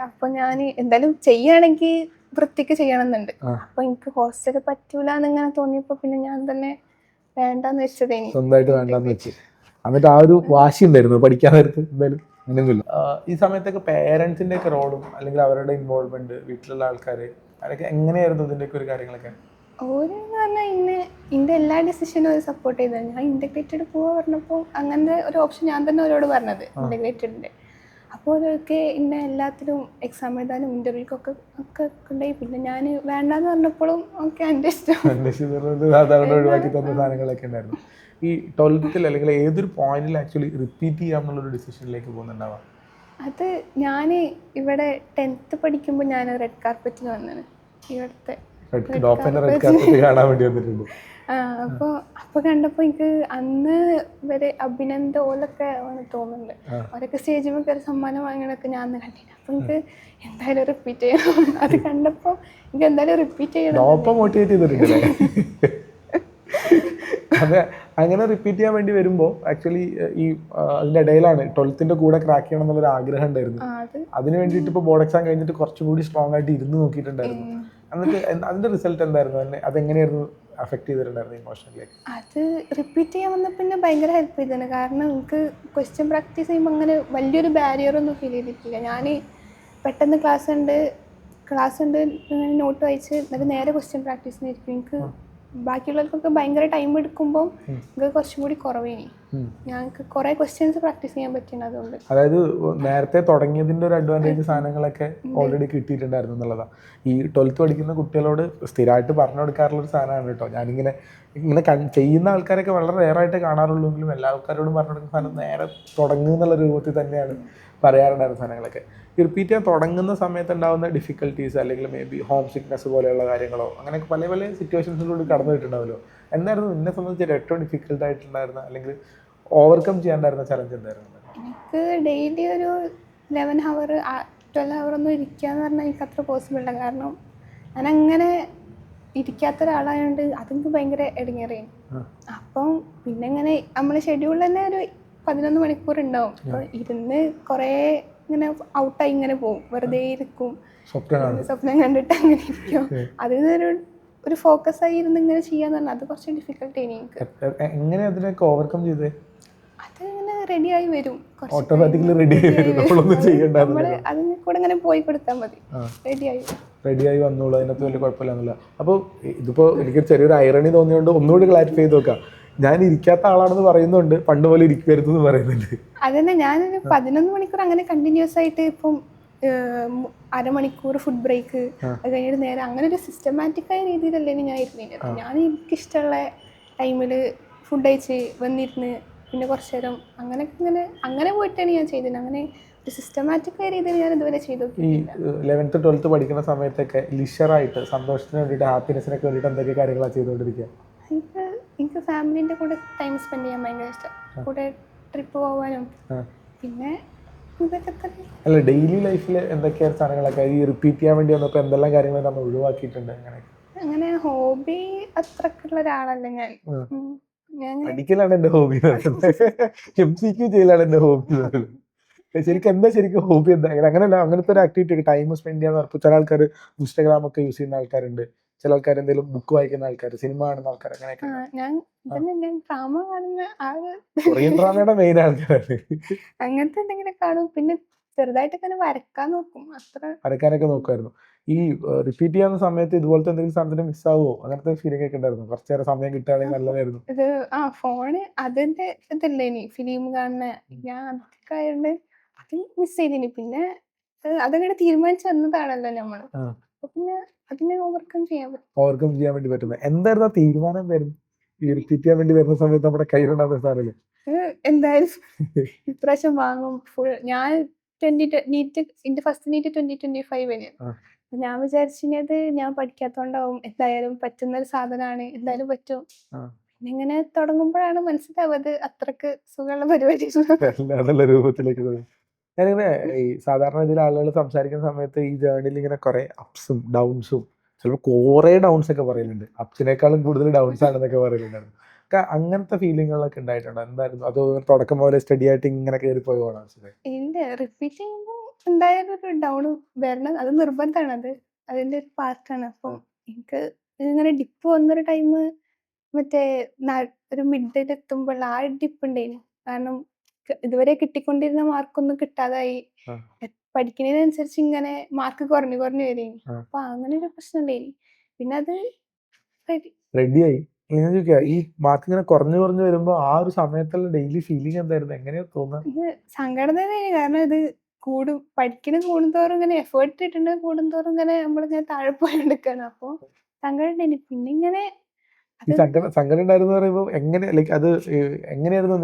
അപ്പൊ ഞാൻ എന്തായാലും ചെയ്യുകയാണെങ്കിൽ വൃത്തിക്ക് ചെയ്യണമെന്നുണ്ട്. അപ്പൊ എനിക്ക് ഹോസ്റ്റല് പറ്റൂല എന്നിങ്ങനെ തോന്നിയപ്പോ പിന്നെ ഞാൻ തന്നെ വേണ്ടാന്ന് വെച്ചത്, സ്വന്തമായിട്ട് വേണ്ടാന്ന് വെച്ച്. എന്നിട്ട് ആ ഒരു വാശി ഉണ്ടായിരുന്നു പഠിക്കാൻ നേരത്ത്? എന്തായാലും അങ്ങനെയൊന്നുമില്ല. ഈ സമയത്തൊക്കെ പേരൻസിന്റെ ഒക്കെ റോളും അല്ലെങ്കിൽ അവരുടെ ഇൻവോൾവ്മെന്റ്, വീട്ടിലുള്ള ആൾക്കാർ, അതൊക്കെ എങ്ങനെയായിരുന്നു ഇതിൻ്റെയൊക്കെ ഒരു കാര്യങ്ങളൊക്കെ? ഓരെന്ന് പറഞ്ഞാൽ എൻ്റെ എല്ലാ ഡിസിഷനും അവർ സപ്പോർട്ട് ചെയ്തത്. ഞാൻ ഇൻ്റഗ്രേറ്റഡ് പോവാ പറഞ്ഞപ്പോൾ അങ്ങനത്തെ ഒരു ഓപ്ഷൻ ഞാൻ തന്നെ അവരോട് പറഞ്ഞത് ഇൻ്റഗ്രേറ്റഡിൻ്റെ. അപ്പോൾ അവരൊക്കെ എന്നെ എല്ലാത്തിലും എക്സാം എഴുതാനും ഇൻ്റർവ്യൂക്കൊക്കെ ഉണ്ടായി. പിന്നെ ഞാൻ വേണ്ടാന്ന് പറഞ്ഞപ്പോഴും ഒക്കെ എൻ്റെ ഇഷ്ടം ഒഴിവാക്കി തന്ന സാധനങ്ങളൊക്കെ ഉണ്ടായിരുന്നു. ഈ 12th അല്ലെങ്കിൽ ഏതൊരു പോയിന്റിൽ ആക്ച്വലി റിപ്പീറ്റ് ചെയ്യാമെന്നുള്ളൊരു ഡിസിഷനിലേക്ക് പോകുന്നുണ്ടാവാം? അത് ഞാൻ ഇവിടെ 10th പഠിക്കുമ്പോൾ ഞാൻ റെഡ് കാർപ്പറ്റിൽ വന്നത്, ഇവിടുത്തെ റെഡ് കാർപ്പറ്റ് കാണാൻ വേണ്ടി വന്നിട്ടുണ്ട്. അപ്പൊ അപ്പൊ കണ്ടപ്പോ എനിക്ക് അന്ന് വരെ അഭിനന്ദ ഓലൊക്കെ തോന്നുന്നുണ്ട്. അവരൊക്കെ സ്റ്റേജിൽ കയറി സമ്മാനം വാങ്ങണൊക്കെ ഞാൻ അന്ന് കണ്ടില്ല. അപ്പൊ എനിക്ക് എന്തായാലും റിപ്പീറ്റ് ചെയ്യണം. അത് കണ്ടപ്പോ എനിക്ക് എന്തായാലും റിപ്പീറ്റ് ചെയ്യണം. മോട്ടിവേറ്റ് ചെയ്തിട്ടുണ്ടല്ലേ? അതെ, അങ്ങനെ റിപ്പീറ്റ് ചെയ്യാൻ വേണ്ടി വരുമ്പോൾ ആക്ച്വലി ഈ അതിന്റെ ഇടയിലാണ് 12th കൂടെ ക്രാക്ക് ചെയ്യണം എന്നുള്ളൊരു ആഗ്രഹം ഉണ്ടായിരുന്നു. അതിന് വേണ്ടിയിട്ട് ഇപ്പോൾ ബോർഡ് എക്സാം കഴിഞ്ഞിട്ട് കുറച്ചുകൂടി സ്ട്രോങ് ആയിട്ട് ഇരുന്ന് നോക്കിയിട്ടുണ്ടായിരുന്നു. എന്നിട്ട് അതിന്റെ റിസൾട്ട് എന്തായിരുന്നു? അതെങ്ങനെയായിരുന്നു അഫക്ട് ചെയ്തിട്ടുണ്ടായിരുന്നു ഇമോഷണലി? അത് റിപ്പീറ്റ് ചെയ്യാൻ വന്ന പിന്നെ ഭയങ്കര ഹെൽപ്പ് ചെയ്തിട്ടുണ്ട്. കാരണം എനിക്ക് ക്വസ്റ്റ്യൻ പ്രാക്ടീസ് ചെയ്യുമ്പോൾ അങ്ങനെ വലിയൊരു ബാരിയർ ഒന്നും ഫീൽ ചെയ്തിട്ടില്ല. ഞാൻ പെട്ടെന്ന് ക്ലാസ് ഉണ്ട് നോട്ട് വായിച്ച് എന്നിട്ട് നേരെ ക്വസ്റ്റ്യൻ പ്രാക്ടീസിന് ഇരിക്കും. എനിക്ക് ബാക്കിയുള്ളവർക്കൊക്കെ ഭയങ്കര ടൈം എടുക്കുമ്പോൾ എനിക്ക് കുറച്ചും കൂടി കുറവേനി. ഞങ്ങൾക്ക് കുറെ ക്വസ്റ്റ്യൻസ് പ്രാക്ടീസ് ചെയ്യാൻ പറ്റുന്നത് അതുകൊണ്ട്. അതായത് നേരത്തെ തുടങ്ങിയതിന്റെ ഒരു അഡ്വാൻറ്റേജ് സാധനങ്ങളൊക്കെ ഓൾറെഡി കിട്ടിയിട്ടുണ്ടായിരുന്നു എന്നുള്ളതാണ്. ഈ 12th പഠിക്കുന്ന കുട്ടികളോട് സ്ഥിരമായിട്ട് പറഞ്ഞു കൊടുക്കാറുള്ള ഒരു സാധനമാണ് കേട്ടോ. ഞാനിങ്ങനെ ചെയ്യുന്ന ആൾക്കാരൊക്കെ വളരെ റെയറായിട്ട് കാണാറുള്ളൂ എങ്കിലും എല്ലാ ആൾക്കാരോടും പറഞ്ഞു കൊടുക്കുന്ന സാധനം നേരെ തുടങ്ങുക എന്നുള്ള രൂപത്തിൽ തന്നെയാണ് പറയാറുണ്ടായിരുന്ന സാധനങ്ങളൊക്കെ. റിപ്പീറ്റ് ചെയ്യാൻ തുടങ്ങുന്ന സമയത്ത് ഉണ്ടാകുന്ന ഡിഫിക്കൽട്ടീസ് അല്ലെങ്കിൽ മേ ബി ഹോം സിക്നെസ് പോലെയുള്ള കാര്യങ്ങളോ അങ്ങനെയൊക്കെ പല പല സിറ്റുവേഷൻസിലൂടെ കടന്നു പോയിട്ടുണ്ടാവുമല്ലോ. എന്തായിരുന്നു എന്നെ സംബന്ധിച്ച് ഏറ്റവും ഡിഫിക്കൽട്ടായിട്ടുണ്ടായിരുന്ന അല്ലെങ്കിൽ ഓവർകം ചെയ്യാണ്ടായിരുന്ന ചലഞ്ച് എന്തായിരുന്നു? എനിക്ക് ഡെയിലി ഒരു 11 hour 12 hour ഒന്നും ഇരിക്കുക എന്ന് പറഞ്ഞാൽ എനിക്ക് അത്ര പോസിബിൾ അല്ല. കാരണം ഞാൻ അങ്ങനെ ഇരിക്കാത്ത ഒരാളായതുകൊണ്ട് അതെനിക്ക് ഭയങ്കര ഇടങ്ങേറായി. അപ്പം പിന്നെ ഇങ്ങനെ നമ്മളെ ഷെഡ്യൂളിൽ തന്നെ ഒരു 11 മണിക്കൂർ ഉണ്ടാവും. അപ്പോൾ ഇരുന്ന് കുറേ ഇങ്ങനെ ഔട്ടായി ഇങ്ങനെ പോകും, വെറുതെ ഇരിക്കും, സ്വപ്നം കണ്ടിട്ട് അങ്ങനെ ഇരിക്കും. അതിൽ ഒരു ഫോക്കസ് ആയി ഇരുന്ന് ഇങ്ങനെ ചെയ്യാന്ന് പറഞ്ഞാൽ അത് കുറച്ച് ഡിഫിക്കൽട്ട് ആയി എനിക്ക്. എങ്ങനെ അതിനൊക്കെ ഓവർകം ചെയ്തേ? അത് ഇങ്ങനെ റെഡി ആയി വരും, ഓട്ടോമാറ്റിക്കലി റെഡി ആയി വരും, നമ്മളൊന്നും ചെയ്യണ്ട. നമ്മൾ അതിന് കൂടെ ഇങ്ങനെ പോയി കൊടുത്താൽ മതി, റെഡി ആയി വന്നോളൂ, അതിനകത്ത് വലിയ കുഴപ്പമില്ല. അപ്പോൾ ഇതിപ്പോൾ എനിക്ക് ചെറിയൊരു ഐറണി തോന്നിയോണ്ട് ഒന്നുകൂടി ക്ലാരിഫൈ ചെയ്ത് നോക്കാം. ഞാൻ ഇരിക്കാത്ത ആളാണെന്ന് പറയുന്നുണ്ട്, പണ്ട് പോലെ ഇരിക്കരുതെന്ന് പറയുന്നുണ്ട്. അതന്നെ, ഞാനൊരു 11 മണിക്കൂർ അങ്ങനെ കണ്ടിന്യൂസ് ആയിട്ട് ഇപ്പം അരമണിക്കൂർ ഫുഡ് ബ്രേക്ക് അത് കഴിഞ്ഞിട്ട് നേരെ അങ്ങനെ ഒരു സിസ്റ്റമാറ്റിക് ആയ രീതിയിലല്ലേ ഞാൻ ഇരുന്നില്ല. ഞാൻ എനിക്കിഷ്ടമുള്ള ടൈമിൽ ഫുഡ് കഴിച്ച് വന്നിരുന്ന് പിന്നെ കുറച്ച് നേരം അങ്ങനെ പോയിട്ടാണ് ഞാൻ ചെയ്തത്. അങ്ങനെ ഒരു സിസ്റ്റമാറ്റിക് ആയ രീതിയിൽ ഞാൻ ഇതുവരെ ചെയ്തു. ഈ 11th 12th പഠിക്കുന്ന സമയത്തൊക്കെ ലിഷറായിട്ട് സന്തോഷത്തിന് വേണ്ടിയിട്ട് ഹാപ്പിനെസ്സിനൊക്കെ വേണ്ടിയിട്ട് എന്തൊക്കെ കാര്യങ്ങളാണ് ചെയ്തുകൊണ്ടിരിക്കുക? എനിക്ക് ഫാമിലിൻ്റെ കൂടെ ടൈം സ്പെൻഡ് ചെയ്യാൻ ഭയങ്കര ഇഷ്ടം, കൂടെ ട്രിപ്പ് പോകാനും പിന്നെ ഇതൊക്കെ തന്നെ. അല്ല, ഡെയിലി ലൈഫിൽ എന്തൊക്കെയാണ് സാധനങ്ങളൊക്കെ ഈ റിപ്പീറ്റ് ചെയ്യാൻ വേണ്ടി വന്നപ്പോൾ എന്തെല്ലാം കാര്യങ്ങൾ നമ്മൾ ഒഴിവാക്കിയിട്ടുണ്ട്? അങ്ങനെ ഹോബി അത്രക്കുള്ള ഒരാളല്ല ഞാൻ. പഠിക്കലാണ് എൻ്റെ ഹോബി, MCQ ചെയ്യലാണ് എൻ്റെ ഹോബി. ശരിക്കും ഹോബി എന്താ? അങ്ങനെയല്ല, അങ്ങനത്തെ ഒരു ആക്ടിവിറ്റി ടൈം സ്പെൻഡ് ചെയ്യാന്ന് പറഞ്ഞപ്പോൾ ചില ആൾക്കാർ ഇൻസ്റ്റാഗ്രാം ഒക്കെ യൂസ് ചെയ്യുന്ന ആൾക്കാരുണ്ട്, ചില ആൾക്കാർ എന്തെങ്കിലും ബുക്ക് വായിക്കുന്ന ആൾക്കാർ, സിനിമ കാണുന്ന ആൾക്കാർ, അങ്ങനെയൊക്കെ. കൊറിയൻ ഡ്രാമയുടെ മെയിൻ ആൾക്കാരാണ്. അങ്ങനത്തെ എന്തെങ്കിലും കാണും, പിന്നെ ചെറുതായിട്ടൊക്കെ വരക്കാനൊക്കെ നോക്കുമായിരുന്നു. ഈ റിപ്പീറ്റ് ചെയ്യുന്ന സമയത്ത് ഇതുപോലത്തെ എന്തെങ്കിലും സാധനത്തിന് മിസ് ആവുമോ? അങ്ങനത്തെ ഫീലിംഗ് ഒക്കെ ഉണ്ടായിരുന്നു? കുറച്ചു നേരം സമയം കിട്ടുകയാണെങ്കിൽ നല്ലതായിരുന്നു. ഇത് ഫോണ് അതിന്റെ ഇതല്ലേ ഇനി ഫിലിം കാണുന്ന ഞാൻ അതൊക്കെ ആയതുകൊണ്ട് അത് മിസ് ചെയ്തിനി. പിന്നെ അതങ്ങനെ തീരുമാനിച്ചു വന്നതാണല്ലോ നമ്മൾ, പിന്നെ അതിനെ ഓവർകം ചെയ്യാൻ വേണ്ടി പറ്റുന്നത് എന്തായിരുന്നു? ആ തീരുമാനം എന്തായിരുന്നു? ഈ റിപ്പീറ്റ് ചെയ്യാൻ വേണ്ടി വരുന്ന സമയത്ത് നമ്മുടെ കയ്യിലുണ്ടാകുന്ന സാധനം എന്തായാലും ഇപ്രാവശ്യം വാങ്ങും ഫുൾ. ഞാൻ എന്റെ ഫസ്റ്റ് നീറ്റ് 2025 ഞാൻ വിചാരിച്ചത് ഞാൻ പഠിക്കാത്തോണ്ടാവും, എന്തായാലും പറ്റുന്നൊരു സാധനമാണ്, എന്തായാലും പറ്റും. പിന്നെ ഇങ്ങനെ തുടങ്ങുമ്പോഴാണ് മനസ്സിലാവുന്നത് അത്രക്ക് സുഖമുള്ള പരിപാടി രൂപത്തിലേക്ക്. ഞാനിങ്ങനെ ഈ സാധാരണ ഇതിൽ ആളുകൾ സംസാരിക്കുന്ന സമയത്ത് ഈ ജേർണിയിൽ ഇങ്ങനെ കുറെ അപ്സും ഡൗൺസും, ചിലപ്പോൾ കുറെ ഡൗൺസ് ഒക്കെ പറയുന്നുണ്ട്, അപ്സിനേക്കാളും കൂടുതൽ ഡൗൺസ് ആണെന്നൊക്കെ പറയുന്നുണ്ടായിരുന്നു. അങ്ങനത്തെ ഫീലിങ്ങുകളൊക്കെ ഉണ്ടായിട്ടുണ്ടോ? എന്തായിരുന്നു അത്? തുടക്കം പോലെ സ്റ്റഡി ആയിട്ട് ഇങ്ങനെ കയറി പോയതാണോ? ഇല്ല, റിപ്പീറ്റ് ചെയ്യുമ്പോൾ എന്തായാലും ഒരു ഡൗൺ വരണം, അത് നിർബന്ധമാണ്, അതിന്റെ ഒരു പാർട്ടാണ്. അപ്പം എനിക്ക് ഇങ്ങനെ ഡിപ്പ് വന്നൊരു ടൈം മറ്റേ ഒരു മിഡിലെത്തുമ്പോൾ ആ ഡിപ്പ് ഉണ്ടായിരുന്നു. കാരണം ഇതുവരെ കിട്ടിക്കൊണ്ടിരുന്ന മാർക്കൊന്നും കിട്ടാതായി, പഠിക്കുന്നതിനനുസരിച്ച് ഇങ്ങനെ മാർക്ക് കുറഞ്ഞു വരും. അപ്പൊ അങ്ങനെ ഒരു പ്രശ്നം ഉണ്ടായി. പിന്നെ അത് റെഡിയായി. ഈ മാർക്ക് ഇങ്ങനെ കുറഞ്ഞു വരുമ്പോ ആ ഒരു സമയത്തുള്ള ഡെയിലി ഫീലിംഗ് എന്തായിരുന്നു? എങ്ങനെയാ തോന്നുന്നത്? ഇത് സങ്കടം തന്നെയാണ്. കാരണം ഇത് കൂടുന്തോറും ഇങ്ങനെ എഫേർട്ട് ഇട്ടിട്ട് കൂടുന്തോറും ഇങ്ങനെ നമ്മളിങ്ങനെ താഴെ പോയിക്കാണ്. അപ്പൊ സങ്കടം ഉണ്ടായി. പിന്നെ ഇങ്ങനെ ഈ സങ്കടം ഉണ്ടായിരുന്നു പറയുമ്പോൾ എങ്ങനെ ലൈക്ക് അത് എങ്ങനെയായിരുന്നു